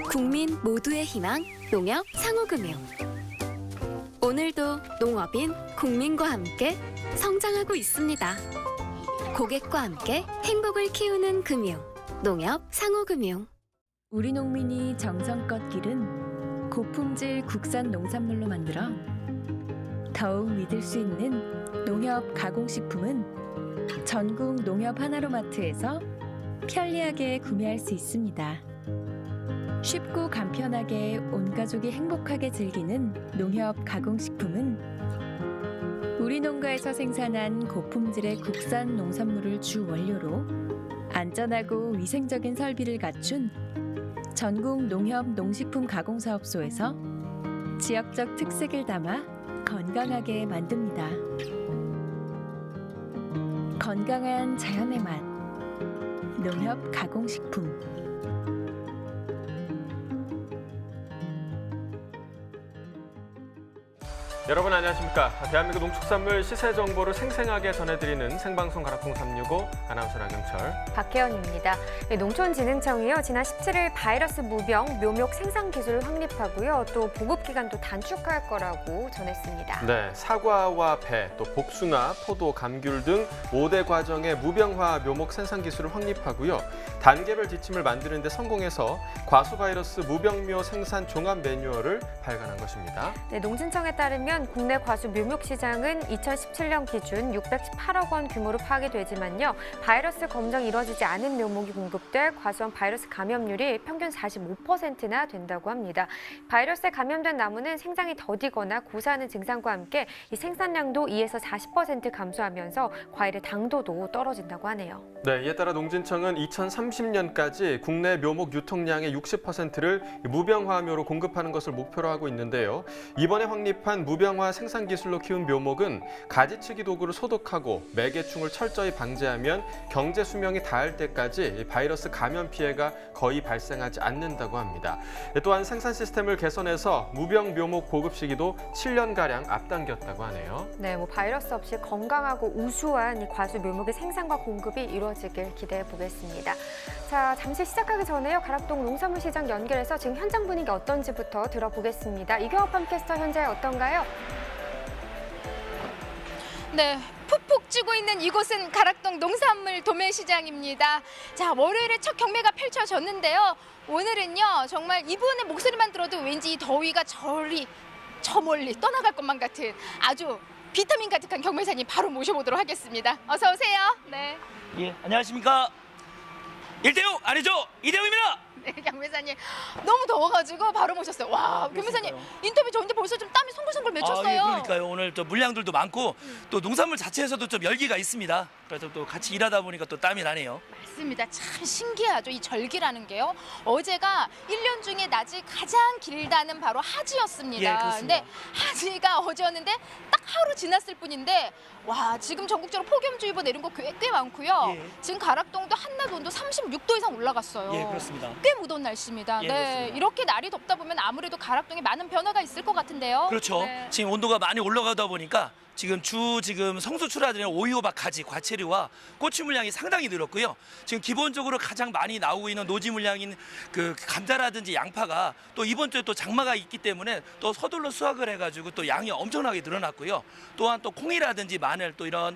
국민 모두의 희망, 농협 상호금융. 오늘도 농업인 국민과 함께 성장하고 있습니다. 고객과 함께 행복을 키우는 금융, 농협 상호금융. 우리 농민이 정성껏 기른 고품질 국산 농산물로 만들어 더욱 믿을 수 있는 농협 가공식품은 전국 농협 하나로마트에서 편리하게 구매할 수 있습니다. 쉽고 간편하게 온 가족이 행복하게 즐기는 농협 가공식품은 우리 농가에서 생산한 고품질의 국산 농산물을 주 원료로 안전하고 위생적인 설비를 갖춘 전국 농협 농식품 가공사업소에서 지역적 특색을 담아 건강하게 만듭니다. 건강한 자연의 맛, 농협 가공식품. 여러분 안녕하십니까. 대한민국 농축산물 시세 정보를 생생하게 전해드리는 생방송 가락통 365 아나운서 나경철, 박혜연입니다. 농촌진흥청이요, 지난 17일 바이러스 무병 묘목 생산 기술을 확립하고요, 또 보급 기간도 단축할 거라고 전했습니다. 네, 사과와 배, 또 복숭아, 포도, 감귤 등 5대 과정의 무병화 묘목 생산 기술을 확립하고요, 단계별 지침을 만드는 데 성공해서 과수 바이러스 무병묘 생산 종합 매뉴얼을 발간한 것입니다. 네, 농진청에 따르면 국내 과수 묘목 시장은 2017년 기준 618억 원 규모로 파악되지만요, 바이러스 검정이 이루어지지 않은 묘목이 공급될 과수원 바이러스 감염률이 평균 45%나 된다고 합니다. 바이러스에 감염된 나무는 생장이 더디거나 고사하는 증상과 함께 이 생산량도 2에서 40% 감소하면서 과일의 당도도 떨어진다고 하네요. 네, 이에 따라 농진청은 2030년까지 국내 묘목 유통량의 60%를 무병화묘로 공급하는 것을 목표로 하고 있는데요. 이번에 확립한 무병화 생산 기술로 키운 묘목은 가지치기 도구를 소독하고 매개충을 철저히 방제하면 경제 수명이 닿을 때까지 바이러스 감염 피해가 거의 발생하지 않는다고 합니다. 또한 생산 시스템을 개선해서 무병 묘목 보급 시기도 7년가량 앞당겼다고 하네요. 네, 바이러스 없이 건강하고 우수한 이 과수 묘목의 생산과 공급이 이루어지길 기대해 보겠습니다. 자, 잠시 시작하기 전에요, 가락동 농산물 시장 연결해서 지금 현장 분위기 어떤지부터 들어보겠습니다. 이경업 캐스터 현재 어떤가요? 네, 푹푹 찌고 있는 이곳은 가락동 농산물 도매시장입니다. 자, 월요일에 첫 경매가 펼쳐졌는데요. 오늘은요, 정말 이분의 목소리만 들어도 왠지 이 더위가 저 멀리 떠나갈 것만 같은 아주 비타민 가득한 경매사님 바로 모셔보도록 하겠습니다. 어서 오세요. 네. 예, 안녕하십니까. 1대5 아니죠? 2대5입니다. 네, 경매사님 너무 더워가지고 바로 모셨어요. 와, 경매사님 인터뷰 전인데 벌써 좀 땀이 송글송글 맺혔어요. 예, 그러니까요. 오늘 또 물량들도 많고 또 농산물 자체에서도 좀 열기가 있습니다. 그래서 또 같이 일하다 보니까 또 땀이 나네요. 맞습니다. 참 신기하죠. 이 절기라는 게요. 어제가 1년 중에 낮이 가장 길다는 바로 하지였습니다. 예, 그렇습니다. 근데 하지가 어제였는데 딱 하루 지났을 뿐인데 와, 지금 전국적으로 폭염주의보 내린 거 꽤 많고요. 예. 지금 가락동도 한낮 온도 36도 이상 올라갔어요. 예, 그렇습니다. 꽤 무더운 날씨입니다. 예, 네, 그렇습니다. 이렇게 날이 덥다 보면 아무래도 가락동에 많은 변화가 있을 것 같은데요. 그렇죠. 네. 지금 온도가 많이 올라가다 보니까 지금 성수 출하되는 오이호박 가지, 과채류와 고추 물량이 상당히 늘었고요. 지금 기본적으로 가장 많이 나오고 있는 노지 물량인 그 감자라든지 양파가 또 이번 주에 또 장마가 있기 때문에 또 서둘러 수확을 해가지고 또 양이 엄청나게 늘어났고요. 또한 또 콩이라든지 마늘 또 이런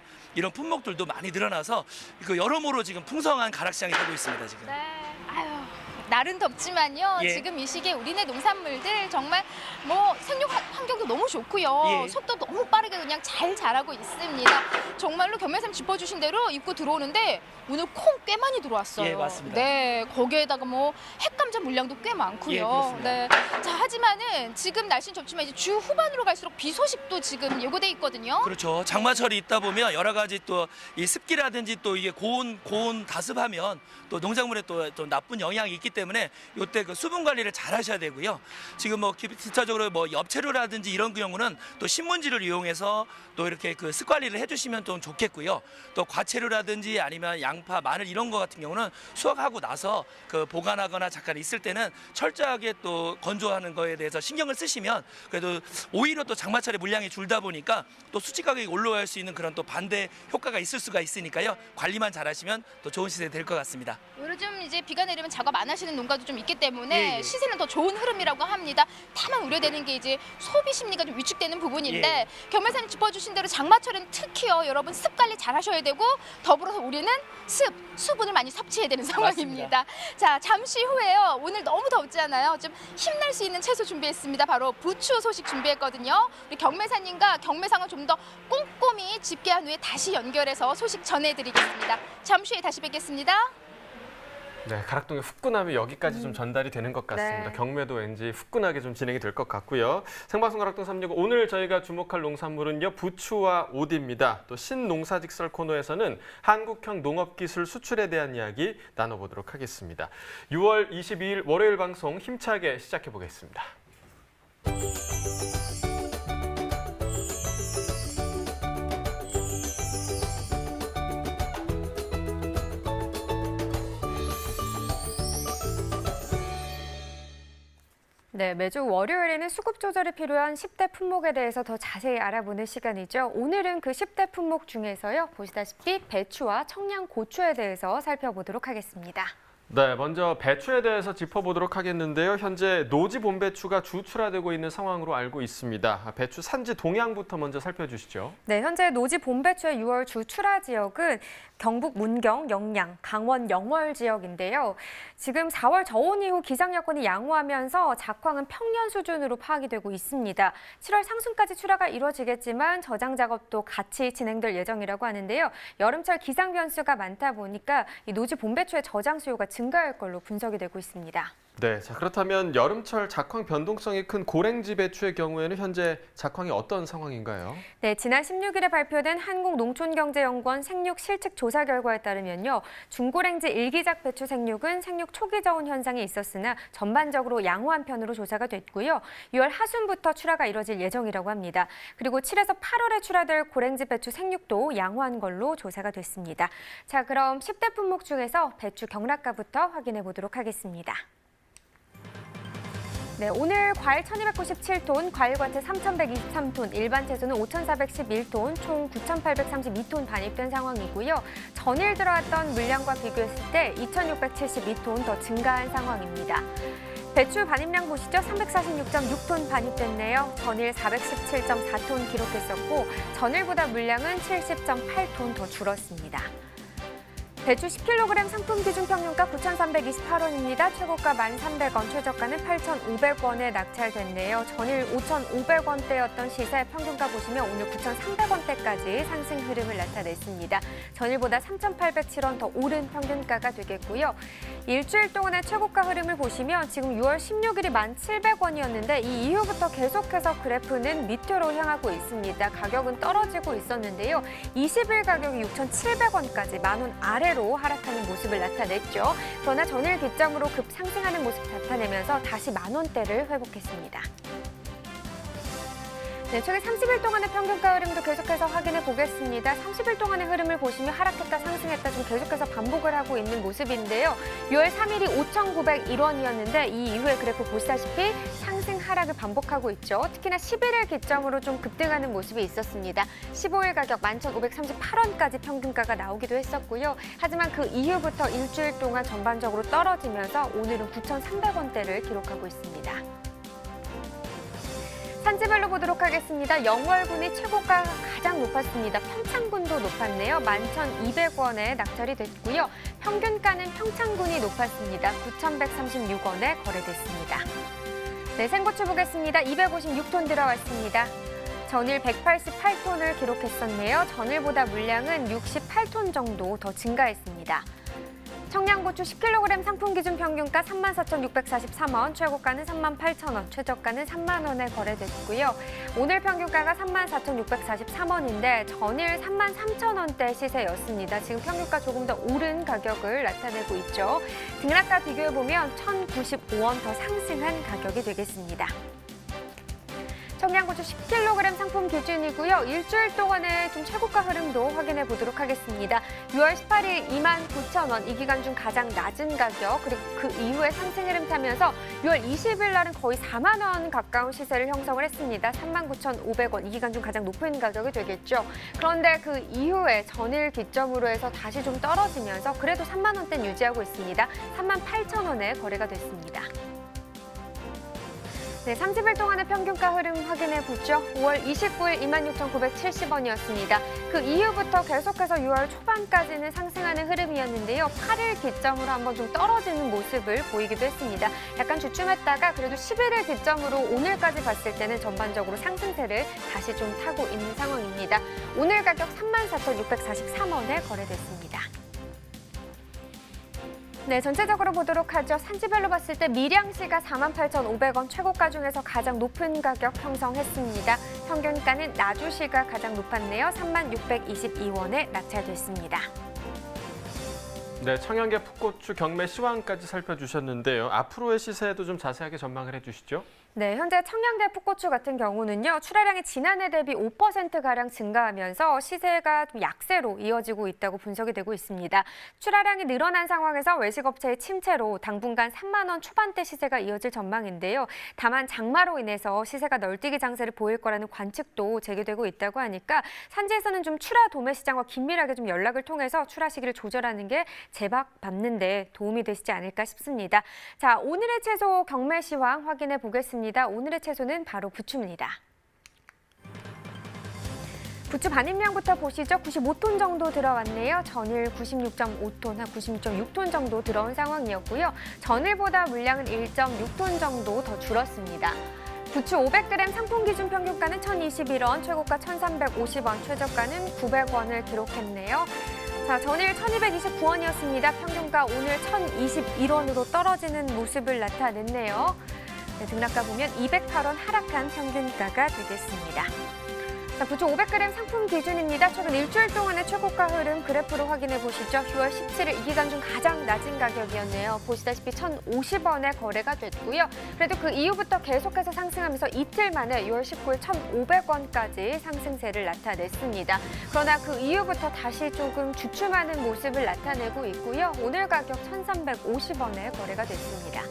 품목들도 많이 늘어나서 그 여러모로 지금 풍성한 가락시장이 되고 있습니다. 지금. 네. 아유, 날은 덥지만요. 예. 지금 이 시기에 우리네 농산물들 정말 생육 환경도 너무 좋고요. 예. 속도 너무 빠르게 그냥 잘 자라고 있습니다. 정말로 경매사님 짚어주신 대로 입고 들어오는데 오늘 콩 꽤 많이 들어왔어요. 예, 맞습니다. 네, 거기에다가 핵감자 물량도 꽤 많고요. 예, 그렇습니다. 네. 자, 하지만은 지금 날씨는 좁지만 이제 주 후반으로 갈수록 비 소식도 지금 예고돼 있거든요. 그렇죠. 장마철이 있다 보면 여러 가지 또 이 습기라든지 또 이게 고온 다습하면 또 농작물에 또 나쁜 영향이 있기 때문에 이때 그 수분 관리를 잘 하셔야 되고요. 지금 기초적으로 엽채류라든지 이런 경우는 또 신문지를 이용해서 또 이렇게 그 습 관리를 해주시면 좀 좋겠고요. 또 과채류라든지 아니면 양파, 마늘 이런 거 같은 경우는 수확하고 나서 그 보관하거나 잠깐 있을 때는 철저하게 또 건조하는 거에 대해서 신경을 쓰시면 그래도 오히려 또 장마철에 물량이 줄다 보니까 또 수치 가격이 올라갈 수 있는 그런 또 반대 효과가 있을 수가 있으니까요. 관리만 잘하시면 또 좋은 시세 될 것 같습니다. 요즘 이제 비가 내리면 작업 안 하시는 되는 농가도 좀 있기 때문에 예. 시세는 더 좋은 흐름이라고 합니다. 다만 우려되는 게 이제 소비 심리가 좀 위축되는 부분인데 경매사님 짚어주신 대로 장마철은 특히요 여러분 습 관리 잘 하셔야 되고 더불어서 우리는 수분을 많이 섭취해야 되는 상황입니다. 자, 잠시 후에요. 오늘 너무 덥잖아요. 좀 힘날 수 있는 채소 준비했습니다. 바로 부추 소식 준비했거든요. 우리 경매사님과 경매상을 좀 더 꼼꼼히 집계한 후에 다시 연결해서 소식 전해드리겠습니다. 잠시 후에 다시 뵙겠습니다. 네, 가락동의 후끈함이 여기까지 좀 전달이 되는 것 같습니다. 네. 경매도 왠지 후끈하게 좀 진행이 될 것 같고요. 생방송 가락동 365 오늘 저희가 주목할 농산물은요 부추와 오디입니다. 또 신농사직설 코너에서는 한국형 농업기술 수출에 대한 이야기 나눠보도록 하겠습니다. 6월 22일 월요일 방송 힘차게 시작해 보겠습니다. 네, 매주 월요일에는 수급 조절이 필요한 10대 품목에 대해서 더 자세히 알아보는 시간이죠. 오늘은 그 10대 품목 중에서요. 보시다시피 배추와 청양고추에 대해서 살펴보도록 하겠습니다. 네, 먼저 배추에 대해서 짚어보도록 하겠는데요. 현재 노지 봄배추가 주출하되고 있는 상황으로 알고 있습니다. 배추 산지 동향부터 먼저 살펴주시죠. 네, 현재 노지 봄배추의 6월 주 출하 지역은 경북 문경, 영양, 강원 영월 지역인데요. 지금 4월 저온 이후 기상 여건이 양호하면서 작황은 평년 수준으로 파악이 되고 있습니다. 7월 상순까지 출하가 이루어지겠지만 저장 작업도 같이 진행될 예정이라고 하는데요. 여름철 기상 변수가 많다 보니까 이 노지 봄배추의 저장 수요가 증가할 걸로 분석이 되고 있습니다. 네, 자 그렇다면 여름철 작황 변동성이 큰 고랭지 배추의 경우에는 현재 작황이 어떤 상황인가요? 네, 지난 16일에 발표된 한국농촌경제연구원 생육 실측 조사 결과에 따르면요. 중고랭지 일기작 배추 생육은 생육 초기 저온 현상이 있었으나 전반적으로 양호한 편으로 조사가 됐고요. 6월 하순부터 출하가 이뤄질 예정이라고 합니다. 그리고 7에서 8월에 출하될 고랭지 배추 생육도 양호한 걸로 조사가 됐습니다. 자, 그럼 10대 품목 중에서 배추 경락가부터 확인해 보도록 하겠습니다. 네, 오늘 과일 1297톤, 과일과채 3123톤, 일반 채소는 5411톤, 총 9832톤 반입된 상황이고요. 전일 들어왔던 물량과 비교했을 때 2672톤 더 증가한 상황입니다. 배추 반입량 보시죠. 346.6톤 반입됐네요. 전일 417.4톤 기록했었고 전일보다 물량은 70.8톤 더 줄었습니다. 배추 10kg 상품 기준 평균가 9,328원입니다. 최고가 1,300원, 최저가는 8,500원에 낙찰됐네요. 전일 5,500원대였던 시세 평균가 보시면 오늘 9,300원대까지 상승 흐름을 나타냈습니다. 전일보다 3,807원 더 오른 평균가가 되겠고요. 일주일 동안의 최고가 흐름을 보시면 지금 6월 16일이 1,700원이었는데 이 이후부터 계속해서 그래프는 밑으로 향하고 있습니다. 가격은 떨어지고 있었는데요. 20일 가격이 6,700원까지 만원 아래로 하락하는 모습을 나타냈죠. 그러나 전일 기점으로 급상승하는 모습 나타내면서 다시 만원대를 회복했습니다. 네, 최근 30일 동안의 평균가 흐름도 계속해서 확인해 보겠습니다. 30일 동안의 흐름을 보시면 하락했다 상승했다 좀 계속해서 반복을 하고 있는 모습인데요. 6월 3일이 5,901원이었는데 이 이후에 그래프 보시다시피 상승 하락을 반복하고 있죠. 특히나 11일 기점으로 좀 급등하는 모습이 있었습니다. 15일 가격 11,538원까지 평균가가 나오기도 했었고요. 하지만 그 이후부터 일주일 동안 전반적으로 떨어지면서 오늘은 9,300원대를 기록하고 있습니다. 산지별로 보도록 하겠습니다. 영월군이 최고가 가장 높았습니다. 평창군도 높았네요. 11,200원에 낙찰이 됐고요. 평균가는 평창군이 높았습니다. 9,136원에 거래됐습니다. 네, 생고추 보겠습니다. 256톤 들어왔습니다. 전일 188톤을 기록했었네요. 전일보다 물량은 68톤 정도 더 증가했습니다. 청양고추 10kg 상품 기준 평균가 34,643원, 최고가는 38,000원, 최저가는 3만 원에 거래됐고요. 오늘 평균가가 34,643원인데 전일 33,000원대 시세였습니다. 지금 평균가 조금 더 오른 가격을 나타내고 있죠. 등락과 비교해보면 1,095원 더 상승한 가격이 되겠습니다. 청양고추 10kg 상품 기준이고요. 일주일 동안의 좀 최고가 흐름도 확인해 보도록 하겠습니다. 6월 18일 29,000원, 이 기간 중 가장 낮은 가격, 그리고 그 이후에 상승 흐름 타면서 6월 20일 날은 거의 4만 원 가까운 시세를 형성을 했습니다. 39,500원, 이 기간 중 가장 높은 가격이 되겠죠. 그런데 그 이후에 전일 기점으로 해서 다시 좀 떨어지면서 그래도 3만 원대는 유지하고 있습니다. 38,000원에 거래가 됐습니다. 네, 30일 동안의 평균가 흐름 확인해 보죠. 5월 29일 26,970원이었습니다. 그 이후부터 계속해서 6월 초반까지는 상승하는 흐름이었는데요. 8일 기점으로 한번 좀 떨어지는 모습을 보이기도 했습니다. 약간 주춤했다가 그래도 11일 기점으로 오늘까지 봤을 때는 전반적으로 상승세를 다시 좀 타고 있는 상황입니다. 오늘 가격 34,643원에 거래됐습니다. 네, 전체적으로 보도록 하죠. 산지별로 봤을 때 밀양시가 48,500원, 최고가 중에서 가장 높은 가격 형성했습니다. 평균가는 나주시가 가장 높았네요. 36,622원에 낙찰됐습니다. 네, 청양계, 풋고추, 경매, 시황까지 살펴주셨는데요. 앞으로의 시세도 좀 자세하게 전망을 해주시죠. 네, 현재 청양계 풋고추 같은 경우는요. 출하량이 지난해 대비 5%가량 증가하면서 시세가 좀 약세로 이어지고 있다고 분석이 되고 있습니다. 출하량이 늘어난 상황에서 외식업체의 침체로 당분간 3만 원 초반대 시세가 이어질 전망인데요. 다만 장마로 인해서 시세가 널뛰기 장세를 보일 거라는 관측도 제기되고 있다고 하니까 산지에서는 좀 출하 도매 시장과 긴밀하게 좀 연락을 통해서 출하 시기를 조절하는 게 제박받는 데 도움이 되시지 않을까 싶습니다. 자, 오늘의 채소 경매 시황 확인해 보겠습니다. 오늘의 채소는 바로 부추입니다. 부추 반입량부터 보시죠. 95톤 정도 들어왔네요. 전일 96.5톤, 한 96.6톤 정도 들어온 상황이었고요. 전일보다 물량은 1.6톤 정도 더 줄었습니다. 부추 500g 상품 기준 평균가는 1,021원, 최고가 1,350원, 최저가는 900원을 기록했네요. 자, 전일 1,229원이었습니다. 평균가 오늘 1,021원으로 떨어지는 모습을 나타냈네요. 네, 등락가 보면 208원 하락한 평균가가 되겠습니다. 자, 부추 500g 상품 기준입니다. 최근 일주일 동안의 최고가 흐름 그래프로 확인해 보시죠. 6월 17일 이 기간 중 가장 낮은 가격이었네요. 보시다시피 1,050원에 거래가 됐고요. 그래도 그 이후부터 계속해서 상승하면서 이틀 만에 6월 19일 1,500원까지 상승세를 나타냈습니다. 그러나 그 이후부터 다시 조금 주춤하는 모습을 나타내고 있고요. 오늘 가격 1,350원에 거래가 됐습니다.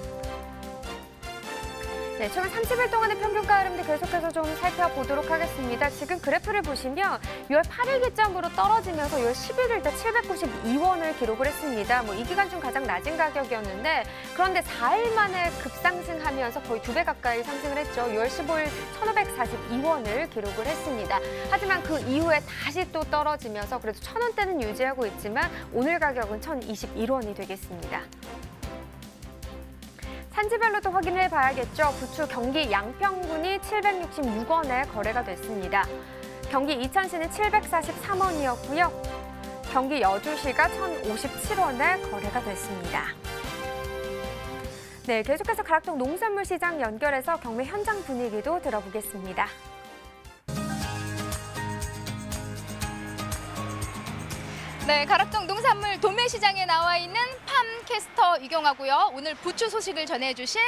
네, 최근 30일 동안의 평균가 흐름도 계속해서 좀 살펴보도록 하겠습니다. 지금 그래프를 보시면 6월 8일 기점으로 떨어지면서 6월 11일 때 792원을 기록을 했습니다. 이 기간 중 가장 낮은 가격이었는데 그런데 4일 만에 급상승하면서 거의 2배 가까이 상승을 했죠. 6월 15일 1,542원을 기록을 했습니다. 하지만 그 이후에 다시 또 떨어지면서 그래도 1,000원대는 유지하고 있지만 오늘 가격은 1,021원이 되겠습니다. 산지별로도 확인해 봐야겠죠. 부추 경기 양평군이 766원에 거래가 됐습니다. 경기 이천시는 743원이었고요. 경기 여주시가 1,057원에 거래가 됐습니다. 네, 계속해서 가락동 농산물 시장 연결해서 경매 현장 분위기도 들어보겠습니다. 네, 가락동 농산물 도매시장에 나와 있는 팜캐스터 이경하고요. 오늘 부추 소식을 전해주실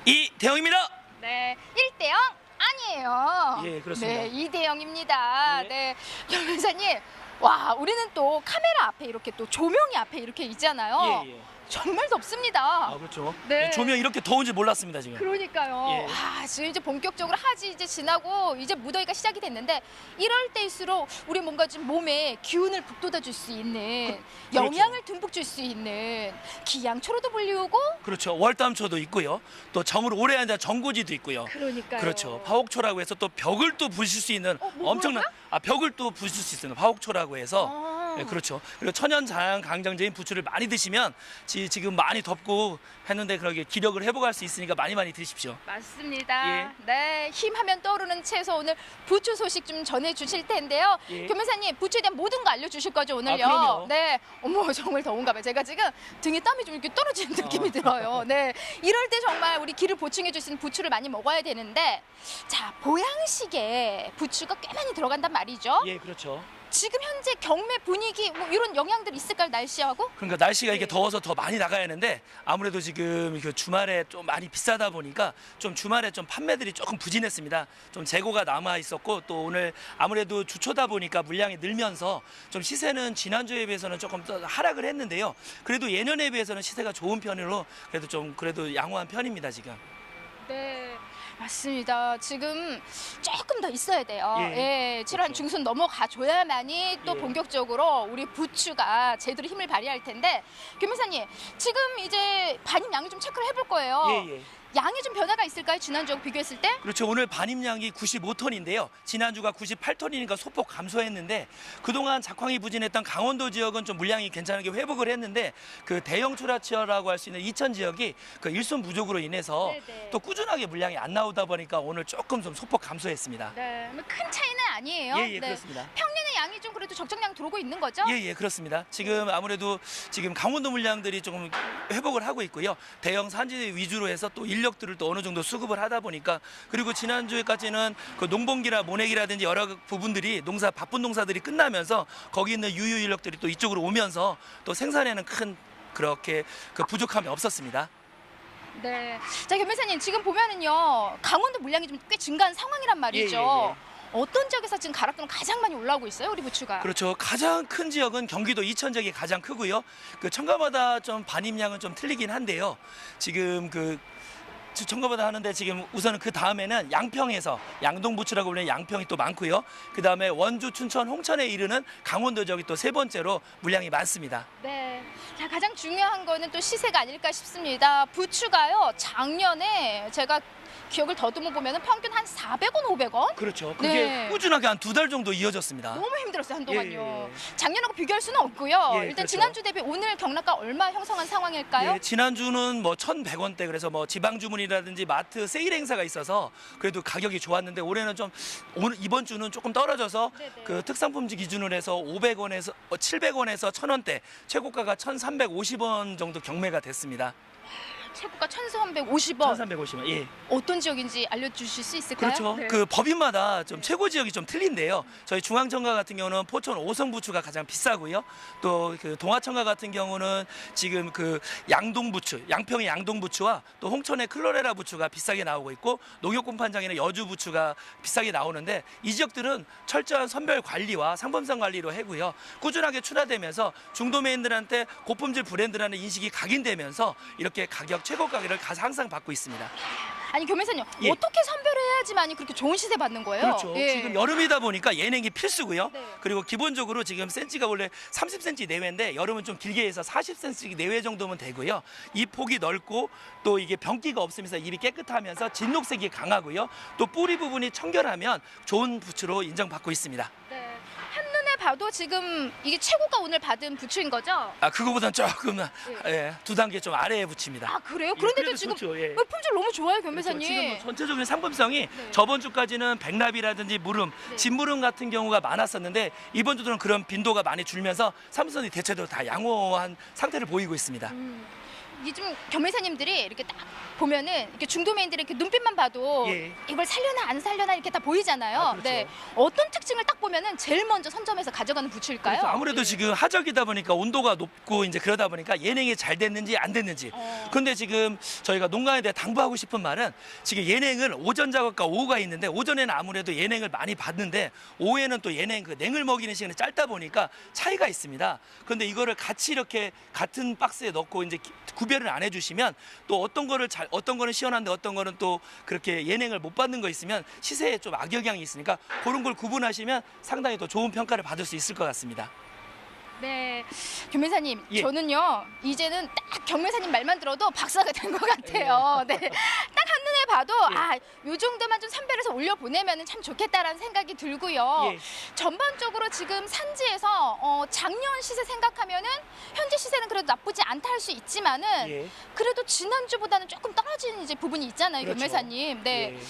이대영입니다. 네, 1대0 아니에요. 예, 그렇습니다. 네, 2대0입니다. 예. 네, 변호사님, 와, 우리는 또 카메라 앞에 이렇게 또 조명이 앞에 이렇게 있잖아요. 예, 예. 정말 덥습니다. 아, 그렇죠. 네. 조명 이렇게 더운지 몰랐습니다, 지금. 그러니까요. 예. 와, 지금 이제 본격적으로 하지 이제 지나고 이제 무더위가 시작이 됐는데 이럴 때일수록 우리 뭔가 좀 몸에 기운을 북돋아 줄 수 있는 그렇죠. 영양을 듬뿍 줄 수 있는 기양초로도 불리우고 그렇죠. 월담초도 있고요. 또 정으로 오래 앉아 정고지도 있고요. 그러니까요. 그렇죠. 화옥초라고 해서 또 벽을 또 부실 수 있는 엄청난 벽을 또 부실 수 있는 화옥초라고 해서 네, 그렇죠. 그리고 천연 자연 강장제인 부추를 많이 드시면 지금 많이 덥고 했는데 그렇게 기력을 회복할 수 있으니까 많이 드십시오. 맞습니다. 예. 네, 힘하면 떠오르는 채소 오늘 부추 소식 좀 전해주실 텐데요. 예. 교매사님, 부추에 대한 모든 거 알려주실 거죠 오늘요? 그럼요. 네, 어머 정말 더운가 봐요. 제가 지금 등에 땀이 좀 이렇게 떨어지는 느낌이 들어요. 네, 이럴 때 정말 우리 기를 보충해 줄 수 있는 부추를 많이 먹어야 되는데, 자 보양식에 부추가 꽤 많이 들어간단 말이죠. 예, 그렇죠. 지금 현재 경매 분위기 뭐 이런 영향들이 있을까요, 날씨하고? 그러니까 날씨가 이게 더워서 더 많이 나가야 하는데 아무래도 지금 그 주말에 좀 많이 비싸다 보니까 좀 주말에 좀 판매들이 조금 부진했습니다. 좀 재고가 남아 있었고 또 오늘 아무래도 주초다 보니까 물량이 늘면서 좀 시세는 지난주에 비해서는 조금 더 하락을 했는데요. 그래도 예년에 비해서는 시세가 좋은 편으로 그래도 좀 그래도 양호한 편입니다, 지금. 네, 맞습니다. 지금 조금 더 있어야 돼요. 예, 7월 그렇죠. 중순 넘어가 줘야만이 또 예. 본격적으로 우리 부추가 제대로 힘을 발휘할 텐데, 김 회사님, 지금 이제 반입 양을 좀 체크를 해볼 거예요. 예. 양이 좀 변화가 있을까요? 지난주하고 비교했을 때? 그렇죠. 오늘 반입량이 95톤인데요. 지난주가 98톤이니까 소폭 감소했는데 그동안 작황이 부진했던 강원도 지역은 좀 물량이 괜찮게 회복을 했는데 그 대형 출하치어라고 할 수 있는 이천 지역이 그 일손 부족으로 인해서 네네. 또 꾸준하게 물량이 안 나오다 보니까 오늘 조금 좀 소폭 감소했습니다. 네, 큰 차이는 아니에요. 예, 네. 그렇습니다. 평년의 양이 좀 그래도 적정량 들어오고 있는 거죠? 예, 그렇습니다. 지금 아무래도 지금 강원도 물량들이 조금 회복을 하고 있고요. 대형 산지 위주로 해서 또 인력들을 또 어느 정도 수급을 하다 보니까 그리고 지난주에까지는 그 농번기나 모내기라든지 여러 부분들이 바쁜 농사들이 끝나면서 거기 있는 유유 인력들이 또 이쪽으로 오면서 또 생산에는 큰 그렇게 그 부족함이 없었습니다. 네. 자, 김 회사님, 지금 보면은요, 강원도 물량이 좀 꽤 증가한 상황이란 말이죠. 어떤 지역에서 지금 가락동은 가장 많이 올라오고 있어요, 우리 부추가? 그렇죠. 가장 큰 지역은 경기도 이천 지역이 가장 크고요. 그 청가마다 좀 반입량은 좀 틀리긴 한데요. 지금 그 청가마다 하는데 지금 우선은 그 다음에는 양평에서 양동부추라고 불리는 양평이 또 많고요. 그 다음에 원주, 춘천, 홍천에 이르는 강원도 지역이 또 세 번째로 물량이 많습니다. 네. 자, 가장 중요한 거는 또 시세가 아닐까 싶습니다. 부추가요, 작년에 제가 기억을 더듬어 보면 평균 한 400원, 500원? 그렇죠. 그게 네. 꾸준하게 한 2달 정도 이어졌습니다. 너무 힘들었어요, 한동안요. 예. 작년하고 비교할 수는 없고요. 예, 일단 그렇죠. 지난주 대비 오늘 경락가 얼마 형성한 상황일까요? 예, 지난주는 뭐 1,100원대 그래서 뭐 지방 주문이라든지 마트 세일 행사가 있어서 그래도 가격이 좋았는데 올해는 좀 이번 주는 조금 떨어져서 네네. 그 특상품질 기준으로 해서 500원에서 700원에서 1,000원대 최고가가 1,350원 정도 경매가 됐습니다. 최고가 1,350원. 1,350원. 예. 어떤 지역인지 알려주실 수 있을까요? 그렇죠. 네. 그 법인마다 좀 최고 지역이 좀 틀린데요. 저희 중앙청가 같은 경우는 포천 오성부추가 가장 비싸고요. 또 그 동화청가 같은 경우는 지금 그 양동부추, 양평의 양동부추와 또 홍천의 클로레라 부추가 비싸게 나오고 있고 농협공판장에는 여주부추가 비싸게 나오는데 이 지역들은 철저한 선별 관리와 상품성 관리로 해고요. 꾸준하게 출하되면서 중도매인들한테 고품질 브랜드라는 인식이 각인되면서 이렇게 가격 최고 가격을 항상 받고 있습니다. 아니, 교매사님, 예. 어떻게 선별해야지만이 그렇게 좋은 시세 받는 거예요? 그렇죠. 예. 지금 여름이다 보니까 예냉이 필수고요. 네. 그리고 기본적으로 지금 센치가 원래 30cm 내외인데 여름은 좀 길게 해서 40cm 내외 정도면 되고요. 이 폭이 넓고 또 이게 병기가 없으면서 입이 깨끗하면서 진녹색이 강하고요. 또 뿌리 부분이 청결하면 좋은 부추로 인정받고 있습니다. 네. 한눈에 봐도 지금 이게 최고가 오늘 받은 부추인 거죠? 아, 그거보다는 조금 예, 2단계 좀 아래에 부칩니다. 아, 그래요? 예, 그런데도 그래도 지금 좋죠, 예. 품질 너무 좋아요, 그렇죠. 변매사님. 지금 뭐 전체적인 상품성이 네. 저번 주까지는 백납이라든지 무름, 네. 진무름 같은 경우가 많았었는데 이번 주들은 그런 빈도가 많이 줄면서 상품성이 대체적으로 다 양호한 상태를 보이고 있습니다. 이게 좀 경매사님들이 이렇게 딱 보면은 이렇게 중도매인들의 이렇게 눈빛만 봐도 예. 이걸 살려나 안 살려나 이렇게 다 보이잖아요. 아, 그렇죠. 네. 어떤 특징을 딱 보면은 제일 먼저 선점해서 가져가는 부추일까요? 그래서 아무래도 예. 지금 하적이다 보니까 온도가 높고 이제 그러다 보니까 예냉이 잘 됐는지 안 됐는지. 근데 지금 저희가 농가에 대해 당부하고 싶은 말은 지금 예냉은 오전 작업과 오후가 있는데 오전에는 아무래도 예냉을 많이 받는데 오후에는 또 예냉 그 냉을 먹이는 시간이 짧다 보니까 차이가 있습니다. 근데 이거를 같이 이렇게 같은 박스에 넣고 이제 구별을 안 해주시면 또 어떤 거는 시원한데 어떤 거는 또 그렇게 예냉을 못 받는 거 있으면 시세에 좀 악영향이 있으니까 그런 걸 구분하시면 상당히 더 좋은 평가를 받을 수 있을 것 같습니다. 네, 경매사님, 예. 저는요 이제는 딱 경매사님 말만 들어도 박사가 된 것 같아요. 네, 딱 한눈에 봐도 예. 아, 요 정도만 좀 선별해서 올려 보내면은 참 좋겠다라는 생각이 들고요. 예. 전반적으로 지금 산지에서 작년 시세 생각하면은 현재 시세는 그래도 나쁘지 않다 할 수 있지만은 예. 그래도 지난주보다는 조금 떨어지는 이제 부분이 있잖아요, 그렇죠. 경매사님. 네. 예.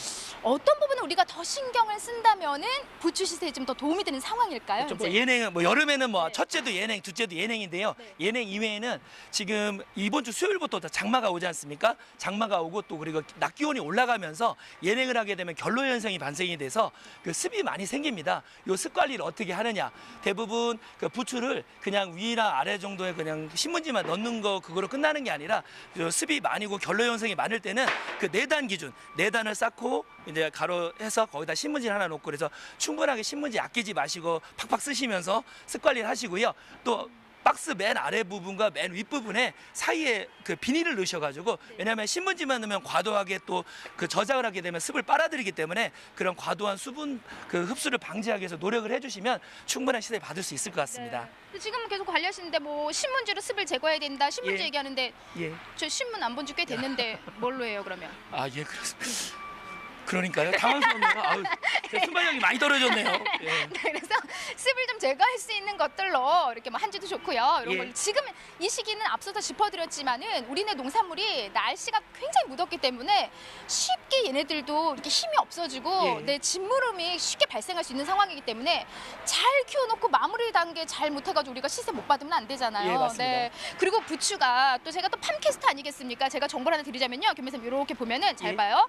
어떤 부분을 우리가 더 신경을 쓴다면은 부추 시세에 좀 더 도움이 되는 상황일까요? 뭐 현재? 예냉은 뭐 여름에는 뭐 네. 첫째도 예냉, 둘째도 예냉인데요. 네. 예냉 이외에는 지금 이번 주 수요일부터 장마가 오지 않습니까? 장마가 오고 또 그리고 낮 기온이 올라가면서 예냉을 하게 되면 결로 현상이 발생이 돼서 그 습이 많이 생깁니다. 요 습 관리를 어떻게 하느냐? 대부분 그 부추를 그냥 위나 아래 정도의 그냥 신문지만 넣는 거 그거로 끝나는 게 아니라 요 습이 많이고 결로 현상이 많을 때는 그 4단 기준, 4단을 쌓고 이제 가로해서 거기다 신문지를 하나 놓고 그래서 충분하게 신문지 아끼지 마시고 팍팍 쓰시면서 습 관리를 하시고요. 또 박스 맨 아래 부분과 맨 윗 부분에 사이에 그 비닐을 넣으셔가지고 왜냐하면 신문지만 넣으면 과도하게 또 그 저장을 하게 되면 습을 빨아들이기 때문에 그런 과도한 수분 그 흡수를 방지하기 위해서 노력을 해주시면 충분한 시세를 받을 수 있을 것 같습니다. 네. 지금 계속 관리하시는데 뭐 신문지로 습을 제거해야 된다, 신문지 예. 얘기하는데 예. 저 신문 안 본 지 꽤 됐는데 뭘로 해요 그러면? 아, 예, 그렇습니다. 그러니까요. 당황스럽네요. 아유, 제 순발력이 많이 떨어졌네요. 예. 네, 그래서 습을 좀 제거할 수 있는 것들로 이렇게 뭐 한지도 좋고요. 이런 예. 걸 지금 이 시기는 앞서서 짚어드렸지만은 우리네 농산물이 날씨가 굉장히 무덥기 때문에 쉽게 얘네들도 이렇게 힘이 없어지고 예. 네, 진물음이 쉽게 발생할 수 있는 상황이기 때문에 잘 키워놓고 마무리 단계 잘 못해가지고 우리가 시세 못 받으면 안 되잖아요. 예, 맞습니다. 네. 그리고 부추가 또 제가 또 팜캐스트 아니겠습니까? 제가 정보를 하나 드리자면요. 김혜선 이렇게 보면은 잘 예. 봐요.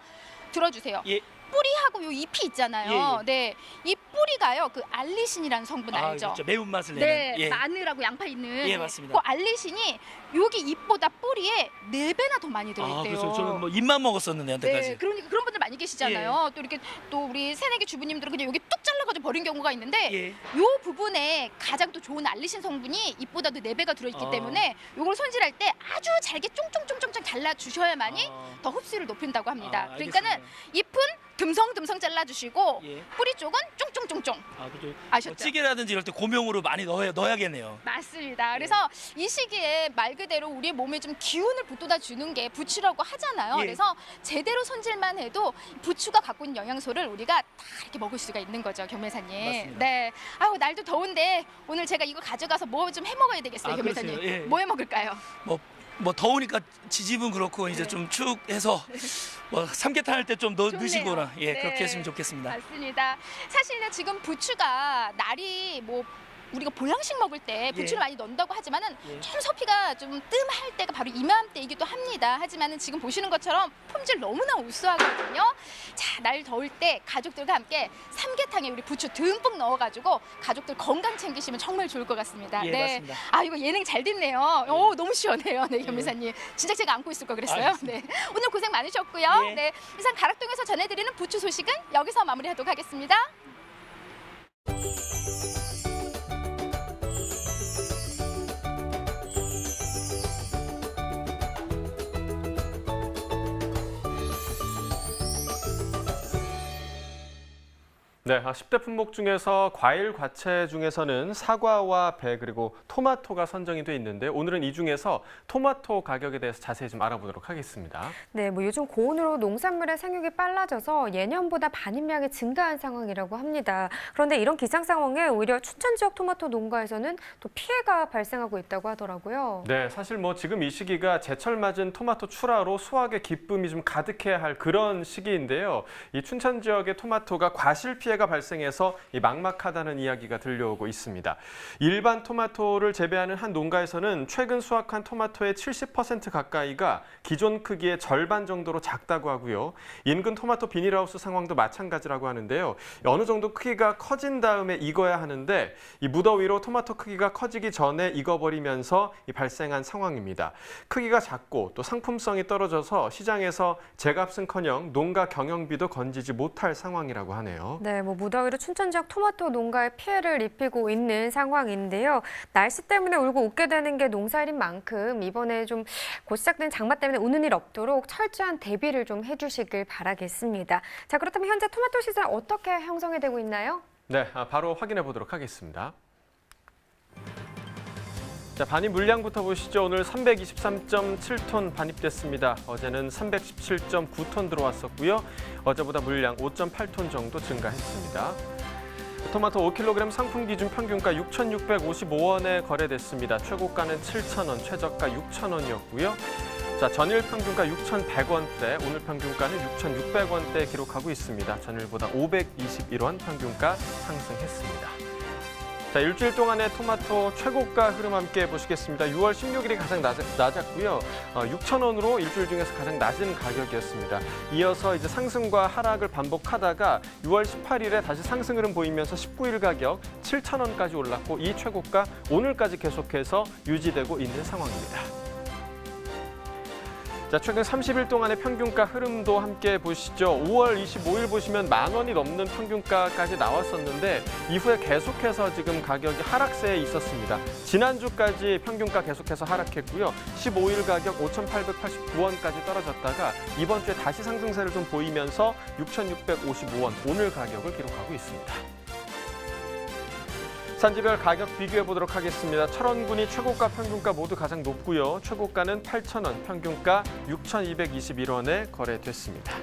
들어주세요. 예. 뿌리하고 요 잎이 있잖아요. 예, 예. 네, 이 뿌리가요. 그 알리신이라는 성분 아, 알죠? 그렇죠. 매운맛을 내는. 네, 예. 마늘하고 양파 있는. 예, 맞습니다. 그 알리신이 여기 잎보다 뿌리에 4배나 더 많이 아, 들어있대요. 그래서 저는 뭐 입만 먹었었는데 여태까지. 네, 그러니까 그런 분들 많이 계시잖아요. 또 이렇게 또 우리 새내기 주부님들은 그냥 여기 뚝 잘라가지고 버린 경우가 있는데 예. 요 부분에 가장 또 좋은 알리신 성분이 잎보다도 4배가 들어있기 아. 때문에 요걸 손질할 때 아주 잘게 쫑쫑쫑쫑 잘라주셔야만이 아. 더 흡수를 높인다고 합니다. 아, 그러니까는 알겠습니다. 잎은 듬성듬성 잘라주시고 예. 뿌리 쪽은 쫑쫑쫑쫑. 아, 그죠. 아셨죠? 뭐 찌개라든지 이럴 때 고명으로 많이 넣어야겠네요. 맞습니다. 그래서 이 시기에 말 그대로 우리의 몸에 좀 기운을 북돋아 주는 게 부추라고 하잖아요. 예. 그래서 제대로 손질만 해도 부추가 갖고 있는 영양소를 우리가 다 이렇게 먹을 수가 있는 거죠, 겸회사님. 맞습니다. 네. 아우 날도 더운데 오늘 제가 이거 가져가서 뭐 좀 해 먹어야 되겠어요, 아, 겸회사님. 그렇죠. 예. 뭐 해 먹을까요? 뭐 더우니까 지집은 그렇고 이제 좀 축 해서 뭐 삼계탕 할 때 좀 좋네요. 넣으시거나 예, 네. 그렇게 했으면 좋겠습니다. 맞습니다. 사실은 지금 부추가 날이 뭐 우리가 보양식 먹을 때 부추를 예. 많이 넣는다고 하지만은 예. 좀 소피가 좀 뜸할 때가 바로 이맘때이기도 합니다. 하지만은 지금 보시는 것처럼 품질 너무나 우수하거든요. 자, 날 더울 때 가족들과 함께 삼계탕에 우리 부추 듬뿍 넣어가지고 가족들 건강 챙기시면 정말 좋을 것 같습니다. 예, 네. 맞습니다. 아, 이거 예능 잘 됐네요. 오, 너무 시원해요. 네, 겸미사님. 진짜 제가 안고 있을 걸 그랬어요. 네. 오늘 고생 많으셨고요. 예. 네. 이상 가락동에서 전해드리는 부추 소식은 여기서 마무리하도록 하겠습니다. 네, 10대 품목 중에서 과일 과채 중에서는 사과와 배 그리고 토마토가 선정이 돼 있는데 오늘은 이 중에서 토마토 가격에 대해서 자세히 좀 알아보도록 하겠습니다. 네, 뭐 요즘 고온으로 농산물의 생육이 빨라져서 예년보다 반입량이 증가한 상황이라고 합니다. 그런데 이런 기상 상황에 오히려 춘천 지역 토마토 농가에서는 또 피해가 발생하고 있다고 하더라고요. 네, 사실 뭐 지금 이 시기가 제철 맞은 토마토 출하로 수확의 기쁨이 좀 가득해야 할 그런 시기인데요. 이 춘천 지역의 토마토가 과실 피해가 발생해서 이 막막하다는 이야기가 들려오고 있습니다. 일반 토마토를 재배하는 한 농가에서는 최근 수확한 토마토의 70% 가까이가 기존 크기의 절반 정도로 작다고 하고요. 인근 토마토 비닐하우스 상황도 마찬가지라고 하는데요. 어느 정도 크기가 커진 다음에 익어야 하는데 이 무더위로 토마토 크기가 커지기 전에 익어버리면서 이 발생한 상황입니다. 크기가 작고 또 상품성이 떨어져서 시장에서 제값은커녕 농가 경영비도 건지지 못할 상황이라고 하네요. 네, 뭐 무더위로 춘천 지역 토마토 농가에 피해를 입히고 있는 상황인데요. 날씨 때문에 울고 웃게 되는 게 농사일인 만큼 이번에 좀 곧 시작된 장마 때문에 우는 일 없도록 철저한 대비를 좀 해주시길 바라겠습니다. 자, 그렇다면 현재 토마토 시장 어떻게 형성이 되고 있나요? 네, 바로 확인해 보도록 하겠습니다. 자, 반입 물량부터 보시죠. 오늘 323.7톤 반입됐습니다. 어제는 317.9톤 들어왔었고요. 어제보다 물량 5.8톤 정도 증가했습니다. 토마토 5kg 상품 기준 평균가 6,655원에 거래됐습니다. 최고가는 7,000원, 최저가 6,000원이었고요. 자, 전일 평균가 6,100원대, 오늘 평균가는 6,600원대 기록하고 있습니다. 전일보다 521원 평균가 상승했습니다. 자, 일주일 동안의 토마토 최고가 흐름 함께 보시겠습니다. 6월 16일이 가장 낮았고요. 6,000원으로 일주일 중에서 가장 낮은 가격이었습니다. 이어서 이제 상승과 하락을 반복하다가 6월 18일에 다시 상승 흐름 보이면서 19일 가격 7,000원까지 올랐고 이 최고가 오늘까지 계속해서 유지되고 있는 상황입니다. 자, 최근 30일 동안의 평균가 흐름도 함께 보시죠. 5월 25일 보시면 10,000원이 넘는 평균가까지 나왔었는데 이후에 계속해서 지금 가격이 하락세에 있었습니다. 지난주까지 평균가 계속해서 하락했고요. 15일 가격 5,889원까지 떨어졌다가 이번 주에 다시 상승세를 좀 보이면서 6,655원 오늘 가격을 기록하고 있습니다. 산지별 가격 비교해 보도록 하겠습니다. 철원군이 최고가 평균가 모두 가장 높고요. 최고가는 8,000원, 평균가 6,221원에 거래됐습니다.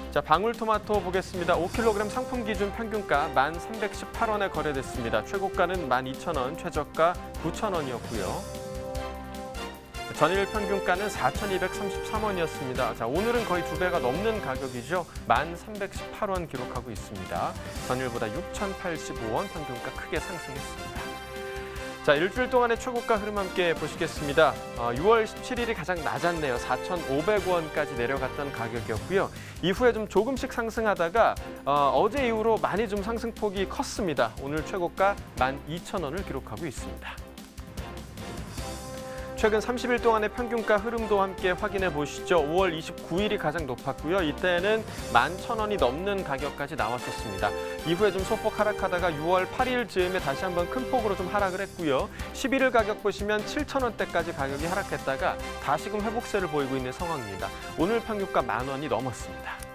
자, 방울토마토 보겠습니다. 5kg 상품 기준 평균가 1,318원에 거래됐습니다. 최고가는 12,000원, 최저가 9,000원이었고요. 전일 평균가는 4,233원이었습니다. 자, 오늘은 거의 2배가 넘는 가격이죠. 1,318원 기록하고 있습니다. 전일보다 6,085원 평균가 크게 상승했습니다. 자, 일주일 동안의 최고가 흐름 함께 보시겠습니다. 6월 17일이 가장 낮았네요. 4,500원까지 내려갔던 가격이었고요. 이후에 좀 조금씩 상승하다가 어제 이후로 많이 좀 상승폭이 컸습니다. 오늘 최고가 12,000원을 기록하고 있습니다. 최근 30일 동안의 평균가 흐름도 함께 확인해 보시죠. 5월 29일이 가장 높았고요. 이때는 11,000원이 넘는 가격까지 나왔었습니다. 이후에 좀 소폭 하락하다가 6월 8일 즈음에 다시 한번 큰 폭으로 좀 하락을 했고요. 11일 가격 보시면 7,000원대까지 가격이 하락했다가 다시금 회복세를 보이고 있는 상황입니다. 오늘 평균가 10,000원이 넘었습니다.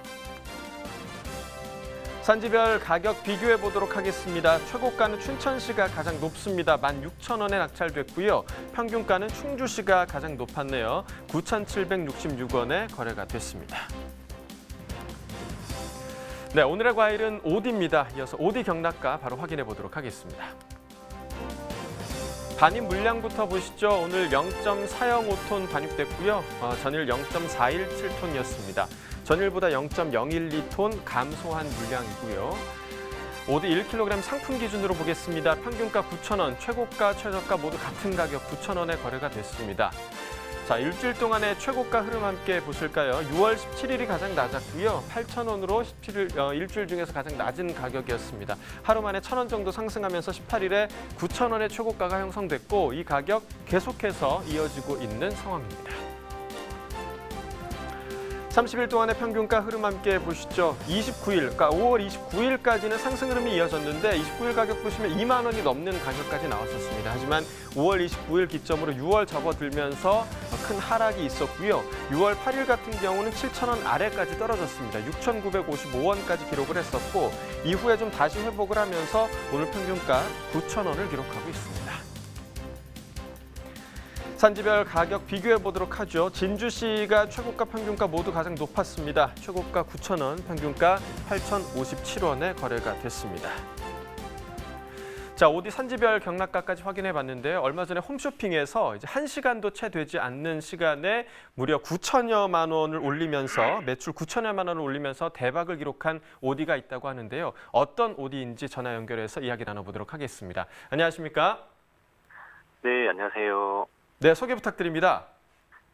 산지별 가격 비교해 보도록 하겠습니다. 최고가는 춘천시가 가장 높습니다. 16,000원에 낙찰됐고요. 평균가는 충주시가 가장 높았네요. 9,766원에 거래가 됐습니다. 네, 오늘의 과일은 오디입니다. 이어서 오디 경락가 바로 확인해 보도록 하겠습니다. 반입 물량부터 보시죠. 오늘 0.405톤 반입됐고요. 전일 0.417톤이었습니다. 전일보다 0.012톤 감소한 물량이고요. 오디 1kg 상품 기준으로 보겠습니다. 평균가 9,000원, 최고가, 최저가 모두 같은 가격 9,000원에 거래가 됐습니다. 자, 일주일 동안의 최고가 흐름 함께 보실까요? 6월 17일이 가장 낮았고요. 8,000원으로 일주일 중에서 가장 낮은 가격이었습니다. 하루 만에 1,000원 정도 상승하면서 18일에 9,000원의 최고가가 형성됐고 이 가격 계속해서 이어지고 있는 상황입니다. 30일 동안의 평균가 흐름 함께 보시죠. 29일, 그러니까 5월 29일까지는 상승 흐름이 이어졌는데 29일 가격 보시면 2만 원이 넘는 가격까지 나왔었습니다. 하지만 5월 29일 기점으로 6월 접어들면서 큰 하락이 있었고요. 6월 8일 같은 경우는 7,000원 아래까지 떨어졌습니다. 6,955원까지 기록을 했었고 이후에 좀 다시 회복을 하면서 오늘 평균가 9,000원을 기록하고 있습니다. 산지별 가격 비교해 보도록 하죠. 진주시가 최고가 평균가 모두 가장 높았습니다. 최고가 9,000원, 평균가 8,057원에 거래가 됐습니다. 자, 오디 산지별 경락가까지 확인해 봤는데요. 얼마 전에 홈쇼핑에서 이제 1시간도 채 되지 않는 시간에 무려 9천여만 원을 올리면서 매출 9천여만 원을 올리면서 대박을 기록한 오디가 있다고 하는데요. 어떤 오디인지 전화 연결해서 이야기 나눠보도록 하겠습니다. 안녕하십니까? 네, 안녕하세요. 네, 소개 부탁드립니다.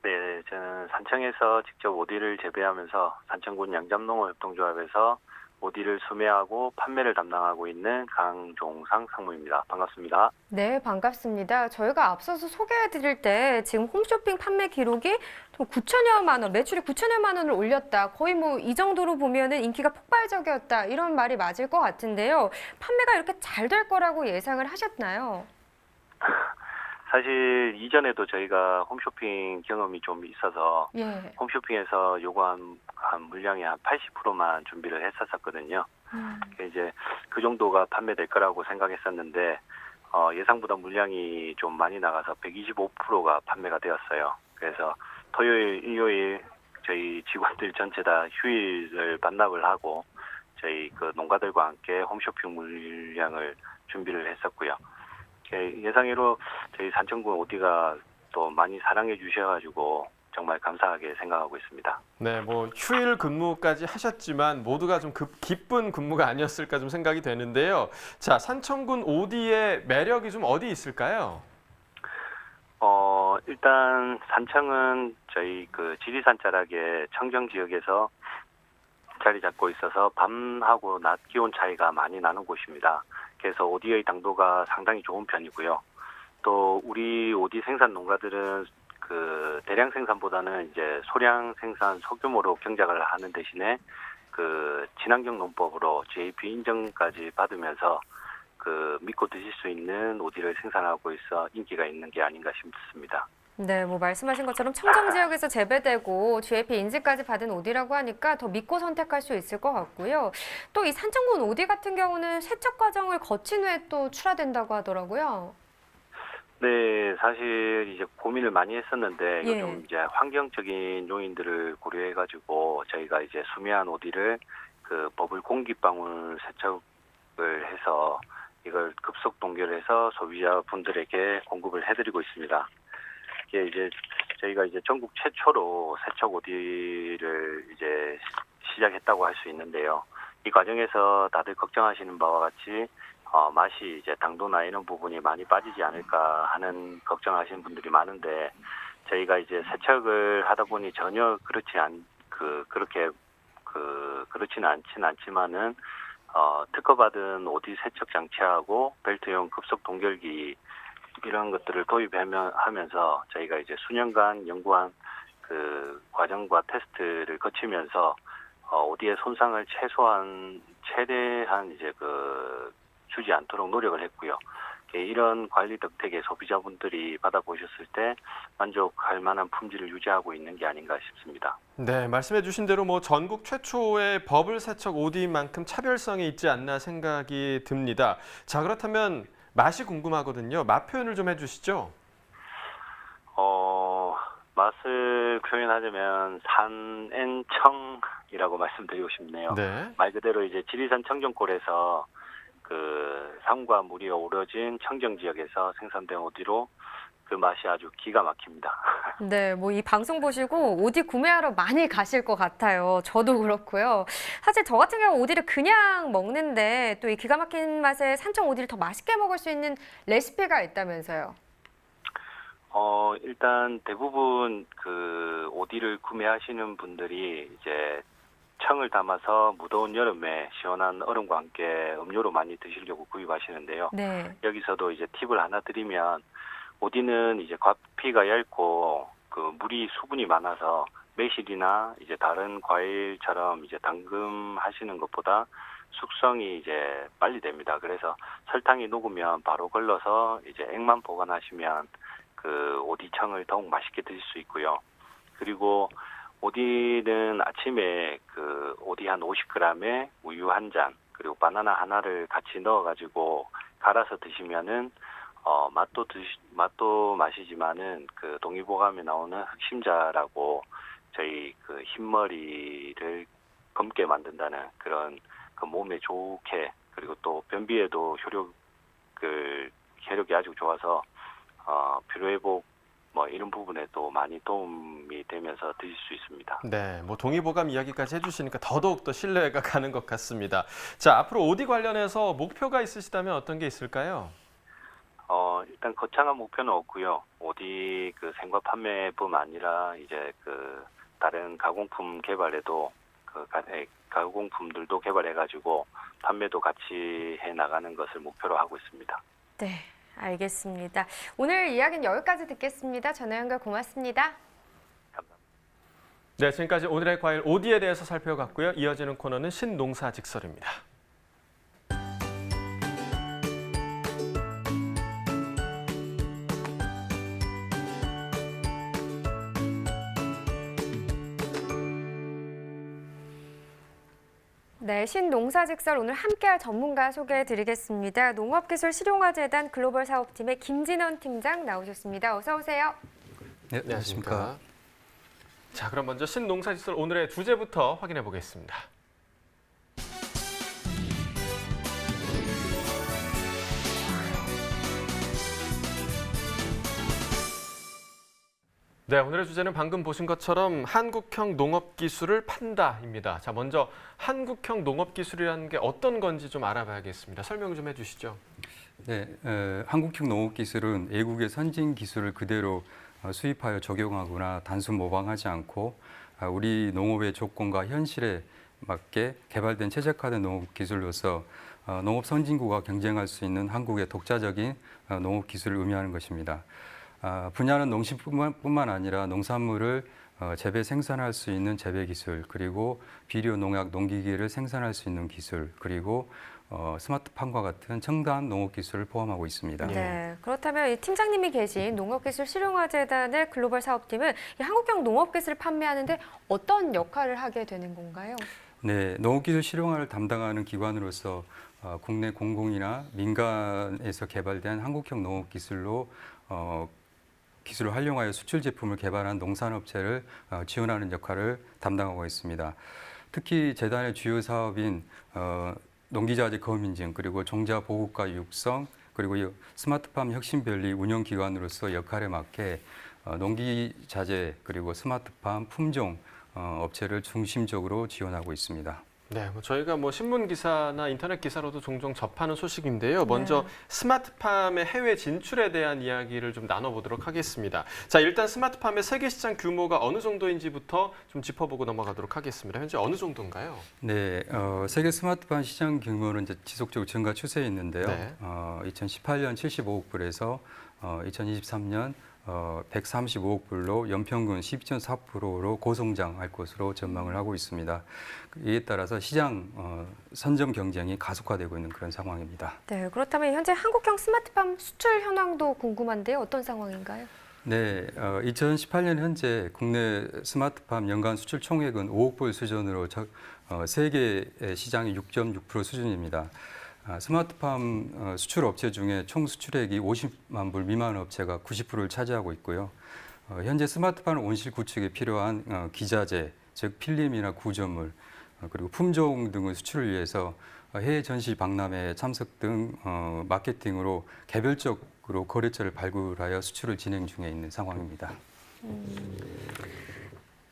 네, 저는 산청에서 직접 오디를 재배하면서 산청군 양잡농어협동조합에서 오디를 수매하고 판매를 담당하고 있는 강종상 상무입니다. 반갑습니다. 네, 반갑습니다. 저희가 앞서서 소개해드릴 때 지금 홈쇼핑 판매 기록이 9천여만 원, 매출이 9천여만 원을 올렸다. 거의 뭐 이 정도로 보면은 인기가 폭발적이었다. 이런 말이 맞을 것 같은데요. 판매가 이렇게 잘 될 거라고 예상을 하셨나요? 사실 이전에도 저희가 홈쇼핑 경험이 좀 있어서 예. 홈쇼핑에서 요구한 물량의 한 80%만 준비를 했었거든요. 이제 그 정도가 판매될 거라고 생각했었는데 예상보다 물량이 좀 많이 나가서 125%가 판매가 되었어요. 그래서 토요일, 일요일 저희 직원들 전체 다 휴일을 반납을 하고 저희 그 농가들과 함께 홈쇼핑 물량을 준비를 했었고요. 예상외로 저희 산청군 오디가 또 많이 사랑해 주셔가지고 정말 감사하게 생각하고 있습니다. 네, 뭐 휴일 근무까지 하셨지만 모두가 좀 기쁜 근무가 아니었을까 좀 생각이 되는데요. 자, 산청군 오디의 매력이 좀 어디 있을까요? 일단 산청은 저희 그 지리산 자락의 청정 지역에서 자리 잡고 있어서 밤하고 낮 기온 차이가 많이 나는 곳입니다. 그래서 오디의 당도가 상당히 좋은 편이고요. 또 우리 오디 생산 농가들은 그 대량 생산보다는 이제 소량 생산 소규모로 경작을 하는 대신에 그 친환경 농법으로 GAP 인정까지 받으면서 그 믿고 드실 수 있는 오디를 생산하고 있어 인기가 있는 게 아닌가 싶습니다. 네, 뭐 말씀하신 것처럼 청정 지역에서 재배되고 GAP 인증까지 받은 오디라고 하니까 더 믿고 선택할 수 있을 것 같고요. 또 이 산청군 오디 같은 경우는 세척 과정을 거친 후에 또 출하된다고 하더라고요. 네, 사실 이제 고민을 많이 했었는데 예. 요즘 이제 환경적인 요인들을 고려해가지고 저희가 이제 수미한 오디를 그 버블 공기방울 세척을 해서 이걸 급속 동결해서 소비자분들에게 공급을 해드리고 있습니다. 이게 이제 저희가 이제 전국 최초로 세척 오디를 이제 시작했다고 할 수 있는데요. 이 과정에서 다들 걱정하시는 바와 같이 맛이 이제 당도나 이런 부분이 많이 빠지지 않을까 하는 걱정하시는 분들이 많은데 저희가 이제 세척을 하다 보니 전혀 그렇지는 않지만은 특허받은 오디 세척 장치하고 벨트용 급속 동결기 이런 것들을 도입하면서 저희가 이제 수년간 연구한 그 과정과 테스트를 거치면서 오디의 손상을 최대한 이제 주지 않도록 노력을 했고요. 이런 관리 덕택에 소비자분들이 받아보셨을 때 만족할 만한 품질을 유지하고 있는 게 아닌가 싶습니다. 네, 말씀해 주신 대로 뭐 전국 최초의 버블 세척 오디인 만큼 차별성이 있지 않나 생각이 듭니다. 자, 그렇다면 맛이 궁금하거든요. 맛 표현을 좀 해주시죠. 맛을 표현하자면 산앤청이라고 말씀드리고 싶네요. 네. 말 그대로 이제 지리산 청정골에서 그 산과 물이 어우러진 청정 지역에서 생산된 오디로 그 맛이 아주 기가 막힙니다. 네, 뭐 이 방송 보시고 오디 구매하러 많이 가실 것 같아요. 저도 그렇고요. 사실 저 같은 경우 오디를 그냥 먹는데 또 이 기가 막힌 맛의 산청 오디를 더 맛있게 먹을 수 있는 레시피가 있다면서요. 일단 대부분 그 오디를 구매하시는 분들이 이제 청을 담아서 무더운 여름에 시원한 얼음과 함께 음료로 많이 드시려고 구입하시는데요. 네. 여기서도 이제 팁을 하나 드리면 오디는 이제 겉피가 얇고 그 물이 수분이 많아서 매실이나 이제 다른 과일처럼 이제 담금하시는 것보다 숙성이 이제 빨리 됩니다. 그래서 설탕이 녹으면 바로 걸러서 이제 액만 보관하시면 그 오디청을 더욱 맛있게 드실 수 있고요. 그리고 오디는 아침에 그 오디 한 50g에 우유 한 잔, 그리고 바나나 하나를 같이 넣어가지고 갈아서 드시면은 맛도 맛이지만은 그 동의보감에 나오는 흑심자라고 저희 그 흰머리를 검게 만든다는 그런 그 몸에 좋게, 그리고 또 변비에도 혈력이 아주 좋아서 피로회복 뭐 이런 부분에도 많이 도움이 되면서 드실 수 있습니다. 네, 뭐 동의보감 이야기까지 해주시니까 더더욱 더 신뢰가 가는 것 같습니다. 자, 앞으로 오디 관련해서 목표가 있으시다면 어떤 게 있을까요? 일단 거창한 목표는 없고요. 오디 그 생과 판매뿐 아니라 이제 그 다른 가공품 개발에도 가공품들도 개발해가지고 판매도 같이 해 나가는 것을 목표로 하고 있습니다. 네, 알겠습니다. 오늘 이야기는 여기까지 듣겠습니다. 전화 연결 고맙습니다. 네, 지금까지 오늘의 과일 오디에 대해서 살펴봤고요. 이어지는 코너는 신농사직설입니다. 네, 신농사직설 오늘 함께할 전문가 소개해드리겠습니다. 농업기술실용화재단 글로벌 사업팀의 김진원 팀장 나오셨습니다. 어서 오세요. 네, 안녕하십니까. 자, 그럼 먼저 신농사직설 오늘의 주제부터 확인해 보겠습니다. 네, 오늘의 주제는 방금 보신 것처럼 한국형 농업 기술을 판다입니다. 자, 먼저 한국형 농업 기술이라는 게 어떤 건지 좀 알아봐야겠습니다. 설명 좀 해주시죠. 네, 한국형 농업 기술은 외국의 선진 기술을 그대로 수입하여 적용하거나 단순 모방하지 않고 우리 농업의 조건과 현실에 맞게 개발된 최적화된 농업 기술로서 농업 선진국과 경쟁할 수 있는 한국의 독자적인 농업 기술을 의미하는 것입니다. 분야는 농식품뿐만 아니라 농산물을 재배 생산할 수 있는 재배 기술, 그리고 비료, 농약, 농기계를 생산할 수 있는 기술, 그리고 스마트팜과 같은 첨단 농업 기술을 포함하고 있습니다. 네, 그렇다면 이 팀장님이 계신 농업기술 실용화재단의 글로벌 사업팀은 이 한국형 농업기술을 판매하는데 어떤 역할을 하게 되는 건가요? 네, 농업기술 실용화를 담당하는 기관으로서 국내 공공이나 민간에서 개발된 한국형 농업기술로 기술을 활용하여 수출 제품을 개발한 농산업체를 지원하는 역할을 담당하고 있습니다. 특히 재단의 주요 사업인 농기자재 검 인증, 그리고 종자 보급과 육성, 그리고 스마트팜 혁신별리 운영기관으로서 역할에 맞게 농기자재 그리고 스마트팜 품종 업체를 중심적으로 지원하고 있습니다. 네, 저희가 신문 기사나 인터넷 기사로도 종종 접하는 소식인데요. 먼저 스마트팜의 해외 진출에 대한 이야기를 좀 나눠보도록 하겠습니다. 자, 일단 스마트팜의 세계 시장 규모가 어느 정도인지부터 좀 짚어보고 넘어가도록 하겠습니다. 현재 어느 정도인가요? 네, 세계 스마트팜 시장 규모는 이제 지속적으로 증가 추세에 있는데요. 네. 2018년 75억 불에서 2023년 135억 불로 연평균 12.4%로 고성장할 것으로 전망을 하고 있습니다. 이에 따라서 시장 선점 경쟁이 가속화되고 있는 그런 상황입니다. 네, 그렇다면 현재 한국형 스마트팜 수출 현황도 궁금한데요. 어떤 상황인가요? 네, 2018년 현재 국내 스마트팜 연간 수출 총액은 5억 불 수준으로 세계 시장의 6.6% 수준입니다. 스마트팜 수출 업체 중에 총 수출액이 50만 불 미만 업체가 90%를 차지하고 있고요. 현재 스마트팜 온실 구축에 필요한 기자재, 즉 필름이나 구조물, 그리고 품종 등의 수출을 위해서 해외 전시 박람회 참석 등 마케팅으로 개별적으로 거래처를 발굴하여 수출을 진행 중에 있는 상황입니다.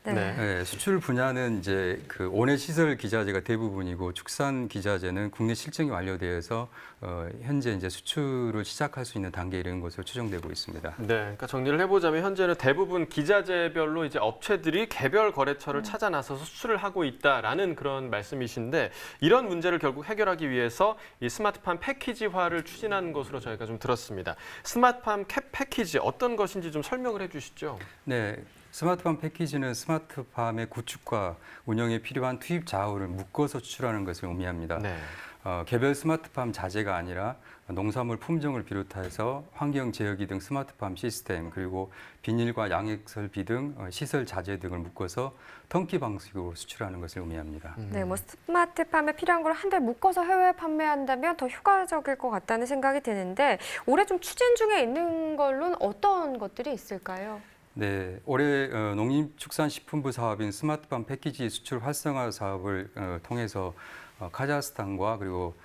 네, 수출 분야는 이제 그 온해 시설 기자재가 대부분이고 축산 기자재는 국내 실증이 완료되어서 현재 이제 수출을 시작할 수 있는 단계에 이른 것으로 추정되고 있습니다. 네, 그러니까 정리를 해보자면 현재는 대부분 기자재별로 이제 업체들이 개별 거래처를 찾아 나서서 수출을 하고 있다라는 그런 말씀이신데, 이런 문제를 결국 해결하기 위해서 이 스마트팜 패키지화를 추진하는 것으로 저희가 좀 들었습니다. 스마트팜 패키지 어떤 것인지 좀 설명을 해주시죠. 네. 스마트팜 패키지는 스마트팜의 구축과 운영에 필요한 투입 자원을 묶어서 수출하는 것을 의미합니다. 네. 개별 스마트팜 자재가 아니라 농산물 품종을 비롯해서 환경 제어기 등 스마트팜 시스템, 그리고 비닐과 양액 설비 등 시설 자재 등을 묶어서 턴키 방식으로 수출하는 것을 의미합니다. 네, 스마트팜에 필요한 걸 한 달 묶어서 해외에 판매한다면 더 효과적일 것 같다는 생각이 드는데, 올해 좀 추진 중에 있는 걸로는 어떤 것들이 있을까요? 네, 올해 농림축산식품부 사업인 스마트팜 패키지 수출 활성화 사업을 통해서 카자흐스탄과 그리고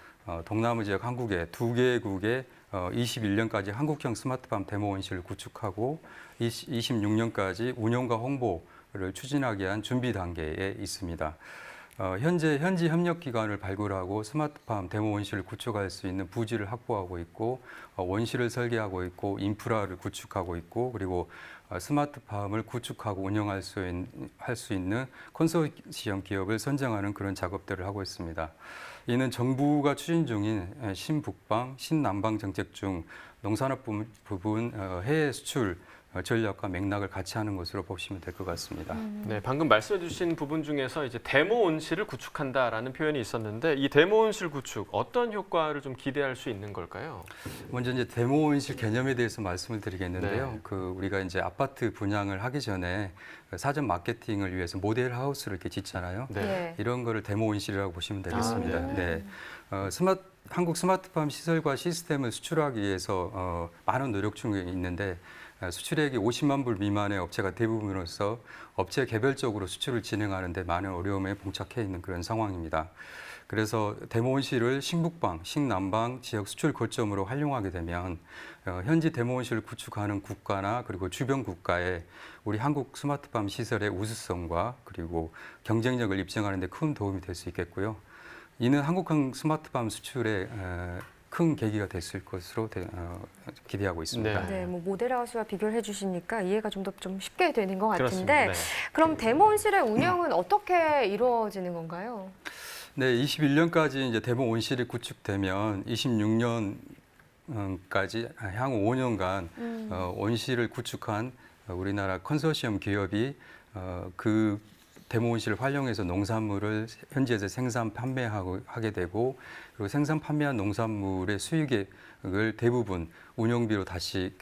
동남아 지역 한국의 2개국에 21년까지 한국형 스마트팜 데모 원실을 구축하고 26년까지 운영과 홍보를 추진하기 위한 준비 단계에 있습니다. 현재 현지 협력기관을 발굴하고 스마트팜 데모 원실을 구축할 수 있는 부지를 확보하고 있고, 원실을 설계하고 있고, 인프라를 구축하고 있고, 그리고 스마트팜을 구축하고 운영할 수 있는 컨소시엄 기업을 선정하는 그런 작업들을 하고 있습니다. 이는 정부가 추진 중인 신북방, 신남방 정책 중 농산업 부분 해외 수출 전략과 맥락을 같이 하는 것으로 보시면 될 것 같습니다. 네, 방금 말씀해 주신 부분 중에서 이제 데모 온실을 구축한다라는 표현이 있었는데, 이 데모 온실 구축 어떤 효과를 좀 기대할 수 있는 걸까요? 먼저 이제 데모 온실 개념에 대해서 말씀을 드리겠는데요. 네. 우리가 이제 아파트 분양을 하기 전에 사전 마케팅을 위해서 모델 하우스를 이렇게 짓잖아요. 네. 이런 거를 데모 온실이라고 보시면 되겠습니다. 한국 스마트팜 시설과 시스템을 수출하기 위해서 많은 노력 중에 있는데, 수출액이 50만 불 미만의 업체가 대부분으로서 업체 개별적으로 수출을 진행하는 데 많은 어려움에 봉착해 있는 그런 상황입니다. 그래서 데모온실을 신북방, 신남방 지역 수출 거점으로 활용하게 되면 현지 데모온실을 구축하는 국가나 그리고 주변 국가에 우리 한국 스마트팜 시설의 우수성과 그리고 경쟁력을 입증하는 데 큰 도움이 될 수 있겠고요. 이는 한국형 스마트팜 수출에 큰 계기가 됐을 것으로 기대하고 있습니다. 네, 뭐 모델하우스와 비교를 해주시니까 이해가 좀 더 좀 쉽게 되는 것 그렇습니다. 같은데 네. 그럼 데모온실의 운영은 어떻게 이루어지는 건가요? 네, 21년까지 이제 데모 온실이 구축되면 26년까지 향후 5년간 온실을 구축한 우리나라 컨소시엄 기업이 그 데모 온실을 활용해서 농산물을 현지에서 생산 판매하게 되고 그리고 생산 판매한 농산물의 수익을 대부분 운영비로 다시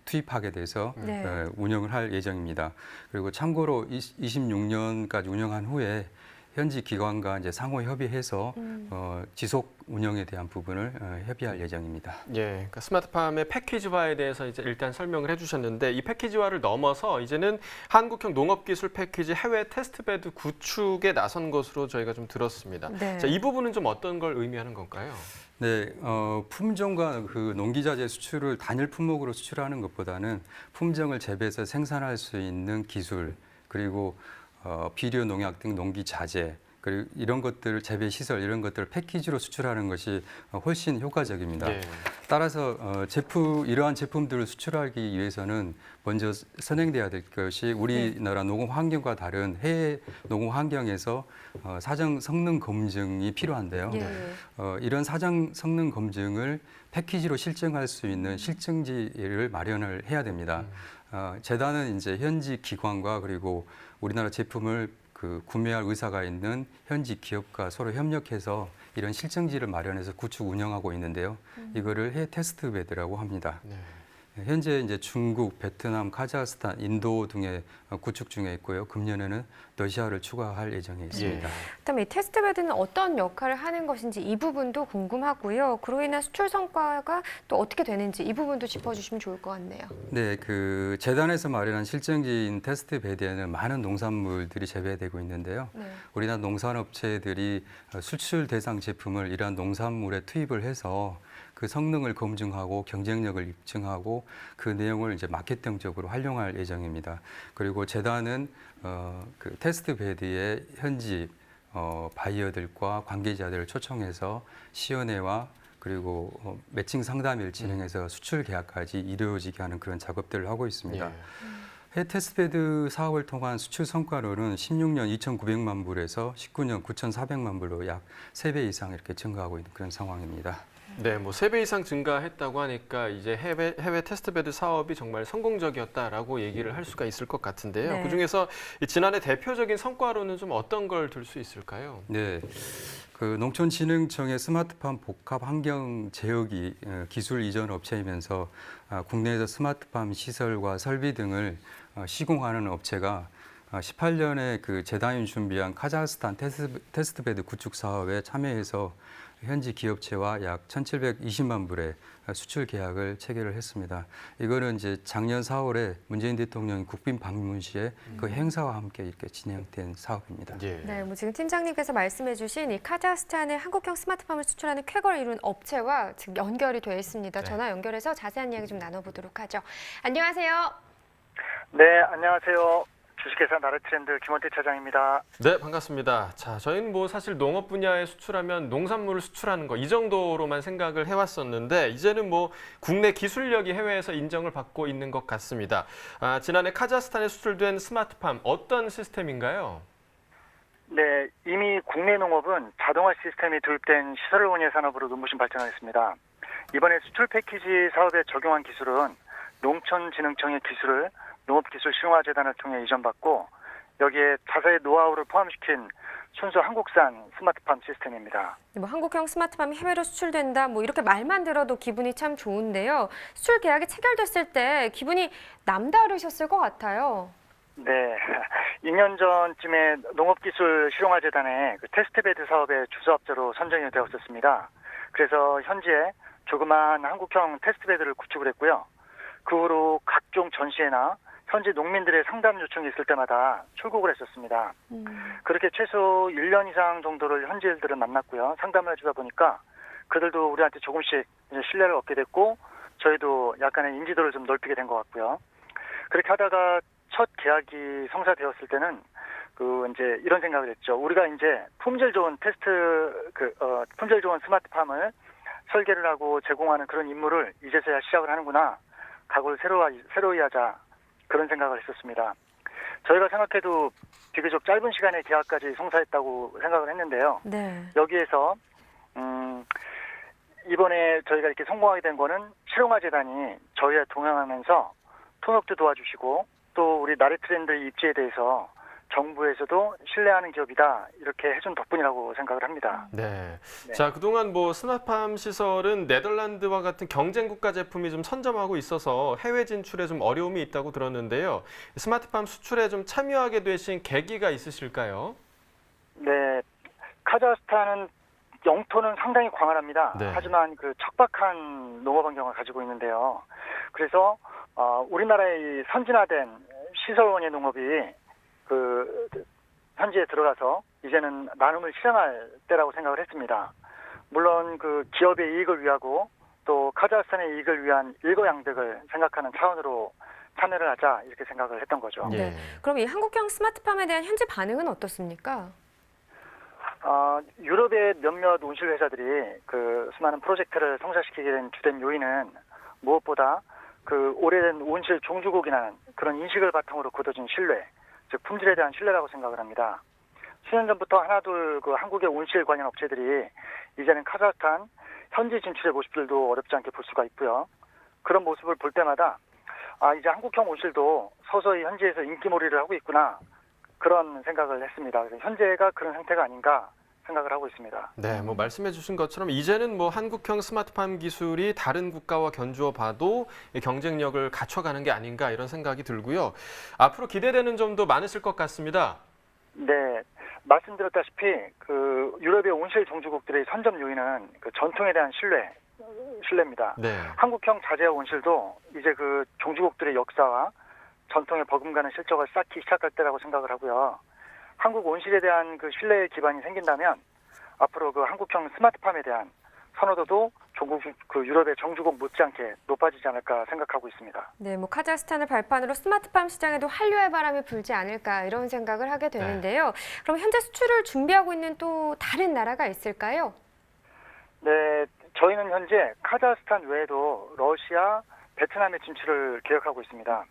투입하게 돼서 네. 운영을 할 예정입니다. 그리고 참고로 26년까지 운영한 후에 현지 기관과 이제 상호 협의해서 지속 운영에 대한 부분을 협의할 예정입니다. 예, 그러니까 스마트팜의 패키지화에 대해서 이제 일단 설명을 해주셨는데 이 패키지화를 넘어서 이제는 한국형 농업기술 패키지 해외 테스트베드 구축에 나선 것으로 저희가 좀 들었습니다. 네. 자, 이 부분은 좀 어떤 걸 의미하는 건가요? 네, 품종과 농기자재 수출을 단일 품목으로 수출하는 것보다는 품종을 재배해서 생산할 수 있는 기술 그리고 비료 농약 등 농기 자재 그리고 이런 것들을 재배 시설 이런 것들을 패키지로 수출하는 것이 훨씬 효과적입니다. 예. 따라서 이러한 제품들을 수출하기 위해서는 먼저 선행돼야 될 것이 우리나라 농업 환경과 다른 해외 농업 환경에서 사정 성능 검증이 필요한데요. 예. 이런 사정 성능 검증을 패키지로 실증할 수 있는 실증지를 마련을 해야 됩니다. 재단은 이제 현지 기관과 그리고 우리나라 제품을 구매할 의사가 있는 현지 기업과 서로 협력해서 이런 실증지를 마련해서 구축 운영하고 있는데요. 이거를 해 테스트 베드라고 합니다. 네. 현재 이제 중국, 베트남, 카자흐스탄, 인도 등의 구축 중에 있고요. 금년에는 러시아를 추가할 예정에 있습니다. 그다음에 이 테스트베드는 어떤 역할을 하는 것인지 이 부분도 궁금하고요. 그로 인한 수출 성과가 또 어떻게 되는지 이 부분도 짚어주시면 좋을 것 같네요. 네, 재단에서 마련한 실증지인 테스트 베드에는 많은 농산물들이 재배되고 있는데요. 네. 우리나라 농산업체들이 수출 대상 제품을 이러한 농산물에 투입을 해서 그 성능을 검증하고 경쟁력을 입증하고 그 내용을 이제 마케팅적으로 활용할 예정입니다. 그리고 재단은 테스트 베드에 현지 바이어들과 관계자들을 초청해서 시연회와 그리고 매칭 상담을 진행해서 수출 계약까지 이루어지게 하는 그런 작업들을 하고 있습니다. 예. 해 테스트베드 사업을 통한 수출 성과로는 16년 2,900만 불에서 19년 9,400만 불로 약 3배 이상 이렇게 증가하고 있는 그런 상황입니다. 네, 뭐 3배 이상 증가했다고 하니까 이제 해외 테스트베드 사업이 정말 성공적이었다라고 얘기를 할 수가 있을 것 같은데요. 네. 그중에서 지난해 대표적인 성과로는 좀 어떤 걸 들 수 있을까요? 네, 농촌진흥청의 스마트팜 복합 환경 제어기 기술 이전 업체이면서 국내에서 스마트팜 시설과 설비 등을 시공하는 업체가 18년에 재단이 준비한 카자흐스탄 테스트베드 구축 사업에 참여해서 현지 기업체와 약 1,720만 불의 수출 계약을 체결을 했습니다. 이거는 이제 작년 4월에 문재인 대통령이 국빈 방문 시에 그 행사와 함께 이렇게 진행된 사업입니다. 예. 네, 뭐 지금 팀장님께서 말씀해주신 이 카자흐스탄의 한국형 스마트팜을 수출하는 쾌거를 이룬 업체와 지금 연결이 되어 있습니다. 네. 전화 연결해서 자세한 이야기 좀 나눠보도록 하죠. 안녕하세요. 네, 안녕하세요. 주식회사 나르트렌드 김원태 차장입니다. 네, 반갑습니다. 자, 저희는 뭐 사실 농업 분야에 수출하면 농산물을 수출하는 거 이 정도로만 생각을 해왔었는데 이제는 뭐 국내 기술력이 해외에서 인정을 받고 있는 것 같습니다. 지난해 카자흐스탄에 수출된 스마트팜 어떤 시스템인가요? 네, 이미 국내 농업은 자동화 시스템이 도입된 시설원예 산업으로 눈부신 발전을 했습니다. 이번에 수출 패키지 사업에 적용한 기술은 농촌진흥청의 기술을 농업기술실용화재단을 통해 이전받고 여기에 자사의 노하우를 포함시킨 순수 한국산 스마트팜 시스템입니다. 뭐 한국형 스마트팜이 해외로 수출된다 뭐 이렇게 말만 들어도 기분이 참 좋은데요. 수출 계약이 체결됐을 때 기분이 남다르셨을 것 같아요. 네, 2년 전쯤에 농업기술실용화재단의 테스트베드 사업의 주사업자로 선정이 되었었습니다. 그래서 현재 조그마한 한국형 테스트베드를 구축을 했고요. 그 후로 각종 전시회나 현지 농민들의 상담 요청이 있을 때마다 출국을 했었습니다. 그렇게 최소 1년 이상 정도를 현지인들을 만났고요. 상담을 해주다 보니까 그들도 우리한테 조금씩 이제 신뢰를 얻게 됐고 저희도 약간의 인지도를 좀 넓히게 된 것 같고요. 그렇게 하다가 첫 계약이 성사되었을 때는 이제 이런 생각을 했죠. 우리가 이제 품질 좋은 품질 좋은 스마트팜을 설계를 하고 제공하는 그런 임무를 이제서야 시작을 하는구나. 각오를 새로이 하자. 그런 생각을 했었습니다. 저희가 생각해도 비교적 짧은 시간에 계약까지 성사했다고 생각을 했는데요. 네. 여기에서 이번에 저희가 이렇게 성공하게 된 거는 실용화재단이 저희와 동행하면서 통역도 도와주시고 또 우리 나래 트렌드 입지에 대해서 정부에서도 신뢰하는 기업이다 이렇게 해준 덕분이라고 생각을 합니다. 네. 네. 자, 그동안 스마트팜 시설은 네덜란드와 같은 경쟁 국가 제품이 좀 선점하고 있어서 해외 진출에 좀 어려움이 있다고 들었는데요. 스마트팜 수출에 좀 참여하게 되신 계기가 있으실까요? 네. 카자흐스탄은 영토는 상당히 광활합니다. 네. 하지만 그 척박한 농업 환경을 가지고 있는데요. 그래서 우리나라의 이 선진화된 시설원예 농업이 현지에 들어가서 이제는 나눔을 실행할 때라고 생각을 했습니다. 물론 그 기업의 이익을 위하고 또 카자흐스탄의 이익을 위한 일거양득을 생각하는 차원으로 참여를 하자 이렇게 생각을 했던 거죠. 예. 네. 그럼 이 한국형 스마트팜에 대한 현지 반응은 어떻습니까? 유럽의 몇몇 온실 회사들이 그 수많은 프로젝트를 성사시키게 된 주된 요인은 무엇보다 그 오래된 온실 종주국이라는 그런 인식을 바탕으로 굳어진 신뢰, 즉 품질에 대한 신뢰라고 생각을 합니다. 수년 전부터 하나둘 그 한국의 온실 관련 업체들이 이제는 카자흐스탄 현지 진출의 모습들도 어렵지 않게 볼 수가 있고요. 그런 모습을 볼 때마다 이제 한국형 온실도 서서히 현지에서 인기몰이를 하고 있구나 그런 생각을 했습니다. 그래서 현재가 그런 상태가 아닌가 생각을 하고 있습니다. 네, 말씀해 주신 것처럼 이제는 한국형 스마트팜 기술이 다른 국가와 견주어 봐도 경쟁력을 갖춰가는 게 아닌가 이런 생각이 들고요. 앞으로 기대되는 점도 많으실 것 같습니다. 네, 말씀드렸다시피 그 유럽의 온실 종주국들의 선점 요인은 그 전통에 대한 신뢰입니다. 네. 한국형 자재와 온실도 이제 그 종주국들의 역사와 전통에 버금가는 실적을 쌓기 시작할 때라고 생각을 하고요. 한국 온실에 대한 그 신뢰의 기반이 생긴다면 앞으로 그 한국형 스마트팜에 대한 선호도도 그 유럽의 정주국 못지않게 높아지지 않을까 생각하고 있습니다. 네, 카자흐스탄을 발판으로 스마트팜 시장에도 한류의 바람이 불지 않을까 이런 생각을 하게 되는데요. 그럼 현재 수출을 준비하고 있는 또 다른 나라가 있을까요? 네, 저희는 현재 카자흐스탄 외에도 러시아, 베트남의 진출을 계획하고 있습니다.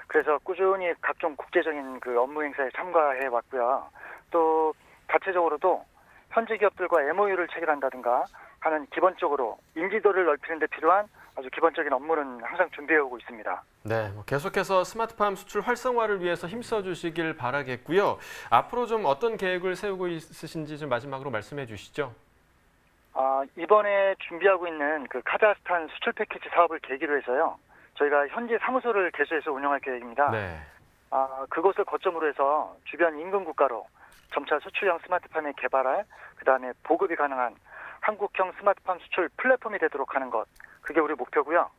그래서 꾸준히 각종 국제적인 그 업무 행사에 참가해 왔고요. 또 자체적으로도 현지 기업들과 MOU를 체결한다든가 하는 기본적으로 인지도를 넓히는 데 필요한 아주 기본적인 업무는 항상 준비해 오고 있습니다. 네, 계속해서 스마트팜 수출 활성화를 위해서 힘써 주시길 바라겠고요. 앞으로 좀 어떤 계획을 세우고 있으신지 좀 마지막으로 말씀해 주시죠. 이번에 준비하고 있는 그 카자흐스탄 수출 패키지 사업을 계기로 해서요. 저희가 현지 사무소를 개소해서 운영할 계획입니다. 네. 그것을 거점으로 해서 주변 인근 국가로 점차 수출형 스마트팜의 개발할, 그다음에 보급이 가능한 한국형 스마트팜 수출 플랫폼이 되도록 하는 것. 그게 우리 목표고요.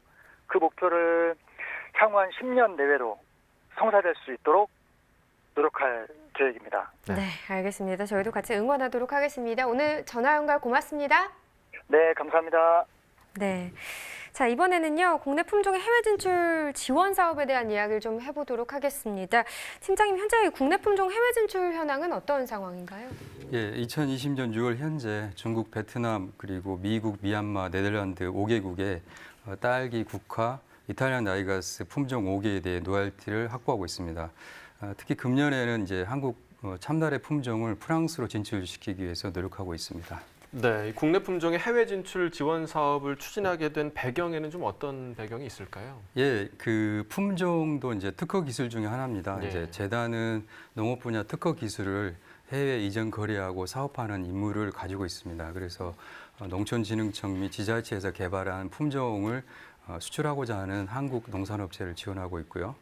그 목표를 향후 한 10년 내외로 성사될 수 있도록 노력할 계획입니다. 네, 알겠습니다. 저희도 같이 응원하도록 하겠습니다. 오늘 전화 연결 고맙습니다. 네, 감사합니다. 네. 자, 이번에는요, 국내 품종의 해외 진출 지원 사업에 대한 이야기를 좀 해보도록 하겠습니다. 팀장님, 현재 국내 품종 해외 진출 현황은 어떤 상황인가요? 예, 2020년 6월 현재 중국, 베트남, 그리고 미국, 미얀마, 네덜란드 5개국에 딸기, 국화, 이탈리안 라이가스 품종 5개에 대해 노열티를 확보하고 있습니다. 특히 금년에는 이제 한국 참나래 품종을 프랑스로 진출시키기 위해서 노력하고 있습니다. 네, 국내 품종의 해외 진출 지원 사업을 추진하게 된 배경에는 좀 어떤 배경이 있을까요? 예, 그 품종도 이제 특허 기술 중에 하나입니다. 네. 이제 재단은 농업 분야 특허 기술을 해외 이전 거래하고 사업하는 임무를 가지고 있습니다. 그래서 농촌진흥청 및 지자체에서 개발한 품종을 수출하고자 하는 한국 농산업체를 지원하고 있고요.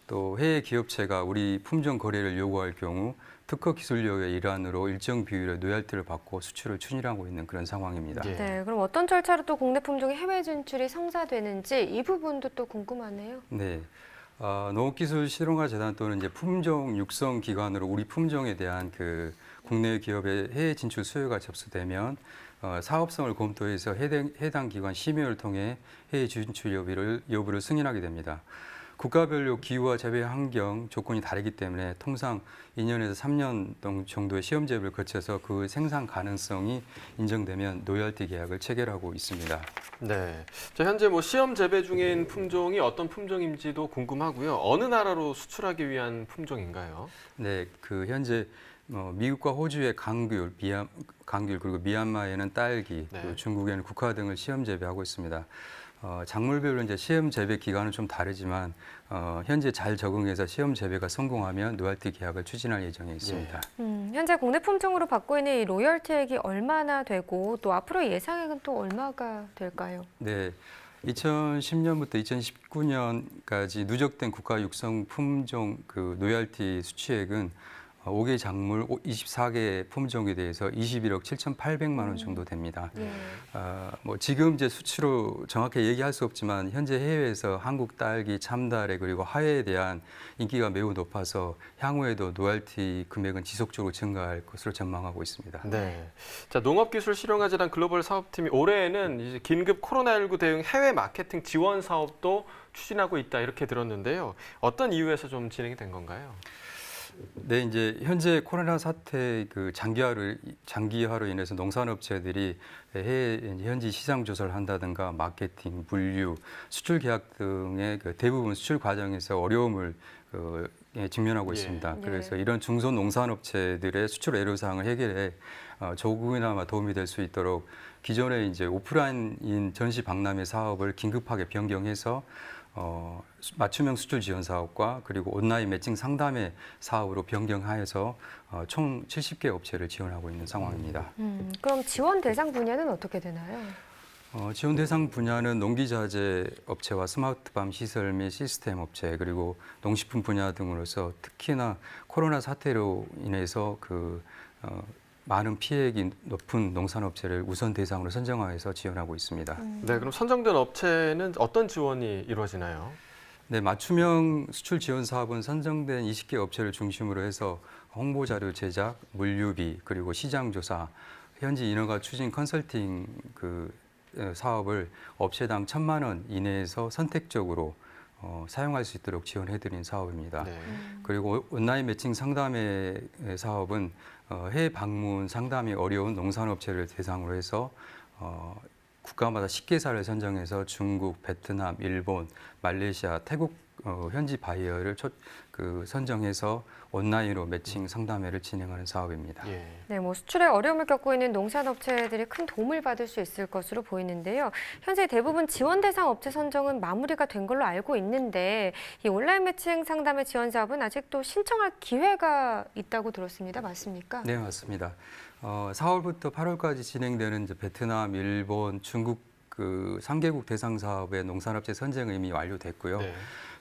또 해외 기업체가 우리 품종 거래를 요구할 경우 특허 기술료의 일환으로 일정 비율의 로열티를 받고 수출을 추진하고 있는 그런 상황입니다. 예. 네, 그럼 어떤 절차로 또 국내 품종의 해외 진출이 성사되는지 이 부분도 또 궁금하네요. 네. 농업기술실용화재단 또는 이제 품종 육성 기관으로 우리 품종에 대한 그 국내 기업의 해외 진출 수요가 접수되면 사업성을 검토해서 해당 기관 심의를 통해 해외 진출 여부를 승인하게 됩니다. 국가별로 기후와 재배 환경 조건이 다르기 때문에 통상 2년에서 3년 정도의 시험 재배를 거쳐서 그 생산 가능성이 인정되면 로열티 계약을 체결하고 있습니다. 네. 자, 현재 뭐 시험 재배 중인 품종이 어떤 품종인지도 궁금하고요. 어느 나라로 수출하기 위한 품종인가요? 네, 그 현재 미국과 호주의 강귤 그리고 미얀마에는 딸기, 네. 그리고 중국에는 국화 등을 시험 재배하고 있습니다. 작물별로 이제 시험 재배 기간은 좀 다르지만 현재 잘 적응해서 시험 재배가 성공하면 로열티 계약을 추진할 예정에 있습니다. 현재 국내 품종으로 받고 있는 이 로열티액이 얼마나 되고 또 앞으로 예상액은 또 얼마가 될까요? 네, 2010년부터 2019년까지 누적된 국가 육성 품종 그 로열티 수취액은 5개 작물 24개 품종에 대해서 21억 7,800만 원 정도 됩니다. 예. 뭐 지금 이제 수치로 정확히 얘기할 수 없지만 현재 해외에서 한국 딸기, 참다래 그리고 하회에 대한 인기가 매우 높아서 향후에도 로열티 금액은 지속적으로 증가할 것으로 전망하고 있습니다. 네. 자, 농업기술실용화재단 글로벌 사업팀이 올해에는 이제 긴급 코로나19 대응 해외 마케팅 지원 사업도 추진하고 있다 이렇게 들었는데요. 어떤 이유에서 좀 진행이 된 건가요? 네, 이제 현재 코로나 사태 그 장기화로 인해서 농산업체들이 해외 현지 시장 조사를 한다든가 마케팅, 물류, 수출 계약 등의 그 대부분 수출 과정에서 어려움을 직면하고 있습니다. 예. 그래서 이런 중소 농산업체들의 수출 애로사항을 해결해 조금이나마 도움이 될 수 있도록 기존에 이제 오프라인인 전시 박람회 사업을 긴급하게 변경해서 맞춤형 수출 지원 사업과 그리고 온라인 매칭 상담회 사업으로 변경하여서 총 70개 업체를 지원하고 있는 상황입니다. 그럼 지원 대상 분야는 어떻게 되나요? 지원 대상 분야는 농기자재 업체와 스마트팜 시설 및 시스템 업체 그리고 농식품 분야 등으로서 특히나 코로나 사태로 인해서 많은 피해액이 높은 농산업체를 우선 대상으로 선정하여서 지원하고 있습니다. 네, 그럼 선정된 업체는 어떤 지원이 이루어지나요? 네, 맞춤형 수출 지원 사업은 선정된 20개 업체를 중심으로 해서 홍보 자료 제작, 물류비, 그리고 시장 조사, 현지 인허가 추진 컨설팅 사업을 업체당 1,000만 원 이내에서 선택적으로 사용할 수 있도록 지원해드린 사업입니다. 네. 그리고 온라인 매칭 상담회 사업은 해외 방문 상담이 어려운 농산업체를 대상으로 해서 국가마다 10개사를 선정해서 중국, 베트남, 일본, 말레이시아, 태국 현지 바이어를 선정해서 온라인으로 매칭 상담회를 진행하는 사업입니다. 예. 네, 뭐 수출에 어려움을 겪고 있는 농산업체들이 큰 도움을 받을 수 있을 것으로 보이는데요. 현재 대부분 지원 대상 업체 선정은 마무리가 된 걸로 알고 있는데 이 온라인 매칭 상담회 지원 사업은 아직도 신청할 기회가 있다고 들었습니다. 맞습니까? 네, 맞습니다. 4월부터 8월까지 진행되는 이제 베트남, 일본, 중국 3개국 대상 사업의 농산업체 선정이 이미 완료됐고요. 네.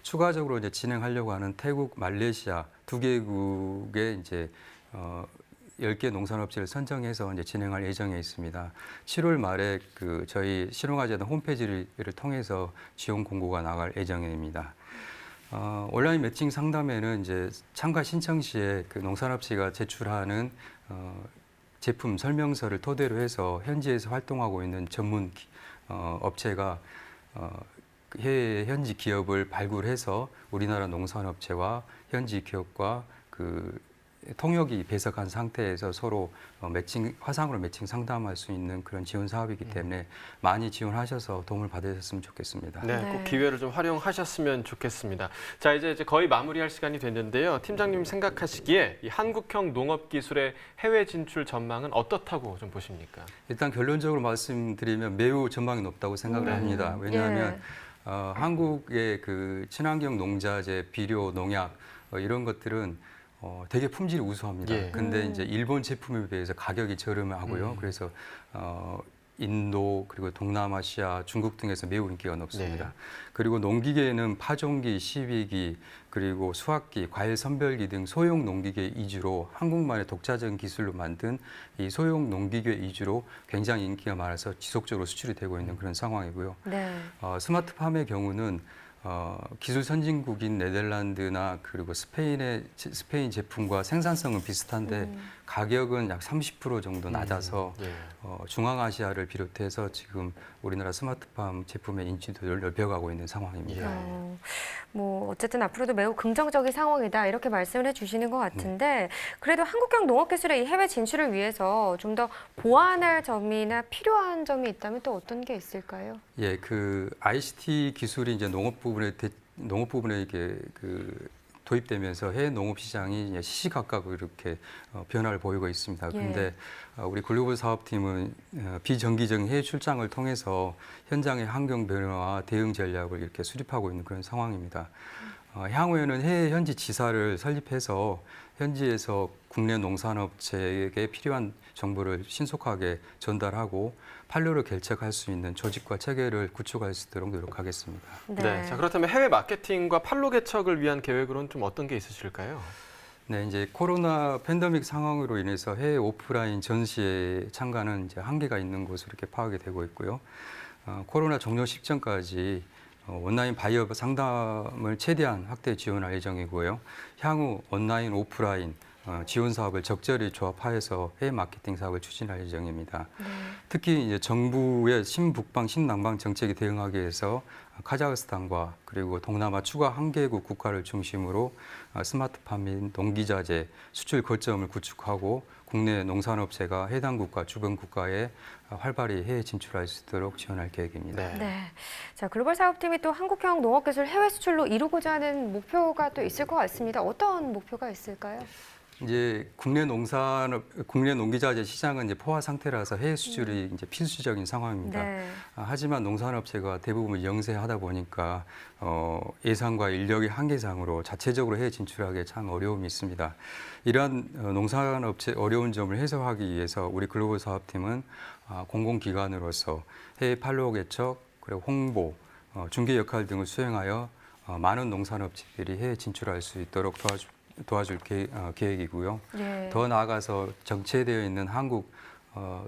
추가적으로 이제 진행하려고 하는 태국, 말레이시아 2개국의 이제 10개 농산업체를 선정해서 이제 진행할 예정에 있습니다. 7월 말에 저희 실용화재단 홈페이지를 통해서 지원 공고가 나갈 예정입니다. 온라인 매칭 상담회는 이제 참가 신청 시에 농산업체가 제출하는 제품 설명서를 토대로 해서 현지에서 활동하고 있는 전문 업체가 해외 현지 기업을 발굴해서 우리나라 농산업체와 현지 기업과 통역이 배석한 상태에서 서로 화상으로 매칭 상담할 수 있는 그런 지원 사업이기 때문에 많이 지원하셔서 도움을 받으셨으면 좋겠습니다. 네, 네. 꼭 기회를 좀 활용하셨으면 좋겠습니다. 자, 이제 거의 마무리할 시간이 됐는데요. 팀장님 생각하시기에 이 한국형 농업 기술의 해외 진출 전망은 어떻다고 좀 보십니까? 일단 결론적으로 말씀드리면 매우 전망이 높다고 생각을 합니다. 왜냐하면 한국의 친환경 농자재, 비료, 농약 이런 것들은 되게 품질이 우수합니다. 예. 근데 이제 일본 제품에 비해서 가격이 저렴하고요. 그래서 인도 그리고 동남아시아, 중국 등에서 매우 인기가 높습니다. 네. 그리고 농기계에는 파종기, 시비기, 그리고 수확기, 과일 선별기 등 소형 농기계 위주로 한국만의 독자적인 기술로 만든 이 소형 농기계 위주로 굉장히 인기가 많아서 지속적으로 수출이 되고 있는 그런 상황이고요. 네. 스마트팜의 경우는 기술 선진국인 네덜란드나 그리고 스페인 제품과 생산성은 비슷한데 가격은 약 30% 정도 낮아서 네. 중앙아시아를 비롯해서 지금 우리나라 스마트팜 제품의 인지도를 넓혀가고 있는 상황입니다. 뭐 어쨌든 앞으로도 매우 긍정적인 상황이다 이렇게 말씀을 해주시는 것 같은데 그래도 한국형 농업기술의 이 해외 진출을 위해서 좀 더 보완할 점이나 필요한 점이 있다면 또 어떤 게 있을까요? 예, 그 ICT 기술이 이제 농업 부분에 이게 도입되면서 해외 농업 시장이 이제 시시각각 이렇게 변화를 보이고 있습니다. 그런데 우리 글로벌 사업팀은 비정기적인 해외 출장을 통해서 현장의 환경 변화와 대응 전략을 이렇게 수립하고 있는 그런 상황입니다. 향후에는 해외 현지 지사를 설립해서 현지에서 국내 농산업체에게 필요한 정보를 신속하게 전달하고 판로를 결책할 수 있는 조직과 체계를 구축할 수 있도록 노력하겠습니다. 네. 자, 그렇다면 해외 마케팅과 판로 개척을 위한 계획으로는 좀 어떤 게 있으실까요? 네, 이제 코로나 팬데믹 상황으로 인해서 해외 오프라인 전시에 참가는 이제 한계가 있는 것으로 이렇게 파악이 되고 있고요. 코로나 종료 직전까지 온라인 바이어 상담을 최대한 확대 지원할 예정이고요. 향후 온라인, 오프라인 지원 사업을 적절히 조합하여서 해외 마케팅 사업을 추진할 예정입니다. 특히 이제 정부의 신북방, 신남방 정책에 대응하기 위해서 카자흐스탄과 그리고 동남아 추가 한 개국 국가를 중심으로 스마트팜 및 농기자재 수출 거점을 구축하고 국내 농산업체가 해당 국가, 주변 국가에 활발히 해외 진출할 수 있도록 지원할 계획입니다. 네. 자, 글로벌 사업팀이 또 한국형 농업기술 해외 수출로 이루고자 하는 목표가 또 있을 것 같습니다. 어떤 목표가 있을까요? 이제 국내 농기자재 시장은 이제 포화 상태라서 해외 수출이 이제 필수적인 상황입니다. 네. 하지만 농산업체가 대부분 영세하다 보니까 예산과 인력의 한계상으로 자체적으로 해외 진출하기에 참 어려움이 있습니다. 이러한 농산업체 어려운 점을 해소하기 위해서 우리 글로벌 사업팀은 공공기관으로서 해외 판로 개척, 그리고 홍보, 중개 역할 등을 수행하여 많은 농산업체들이 해외 진출할 수 있도록 도와줄 계획이고요. 네. 더 나아가서 정체되어 있는 한국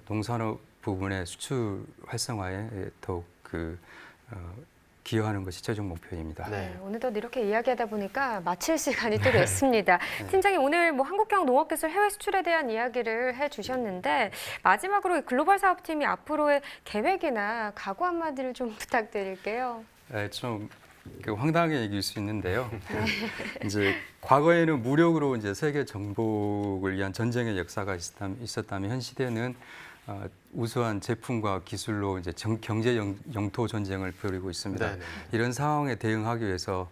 농산업 부분의 수출 활성화에 더욱 기여하는 것이 최종 목표입니다. 네, 오늘도 이렇게 이야기하다 보니까 마칠 시간이 또 됐습니다. 팀장님, 오늘 뭐 한국형 농업기술 해외 수출에 대한 이야기를 해주셨는데 마지막으로 글로벌 사업팀이 앞으로의 계획이나 각오 한마디를 좀 부탁드릴게요. 네, 좀 황당하게 얘기일 수 있는데요. 이제 과거에는 무력으로 이제 세계 정복을 위한 전쟁의 역사가 있었다면 현 시대는 우수한 제품과 기술로 이제 경제 영토 전쟁을 벌이고 있습니다. 네네. 이런 상황에 대응하기 위해서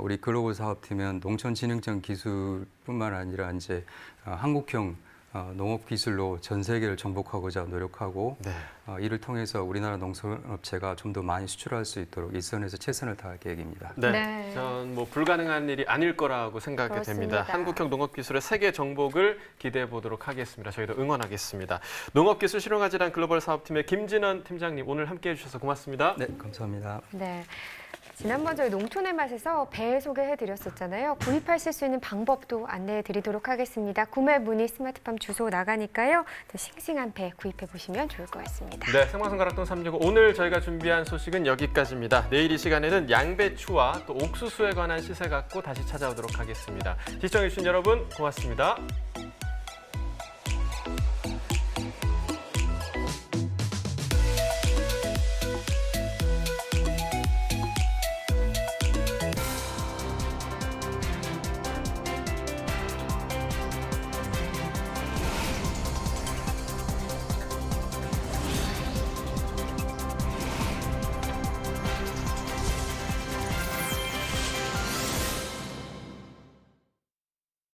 우리 글로벌 사업팀은 농촌진흥청 기술뿐만 아니라 이제 한국형 농업 기술로 전 세계를 정복하고자 노력하고 네. 이를 통해서 우리나라 농산업체가 좀 더 많이 수출할 수 있도록 일선에서 최선을 다할 계획입니다. 네, 네. 전 뭐 불가능한 일이 아닐 거라고 생각이 그렇습니다. 됩니다. 한국형 농업기술의 세계 정복을 기대해 보도록 하겠습니다. 저희도 응원하겠습니다. 농업기술 실용화재단 글로벌 사업팀의 김진원 팀장님, 오늘 함께해 주셔서 고맙습니다. 네, 감사합니다. 네. 지난번 저희 농촌의 맛에서 배 소개해드렸었잖아요. 구입하실 수 있는 방법도 안내해드리도록 하겠습니다. 구매 문의 스마트팜 주소 나가니까요. 더 싱싱한 배 구입해보시면 좋을 것 같습니다. 네, 생방송 가락동 365 오늘 저희가 준비한 소식은 여기까지입니다. 내일 이 시간에는 양배추와 또 옥수수에 관한 시세 갖고 다시 찾아오도록 하겠습니다. 시청해주신 여러분 고맙습니다.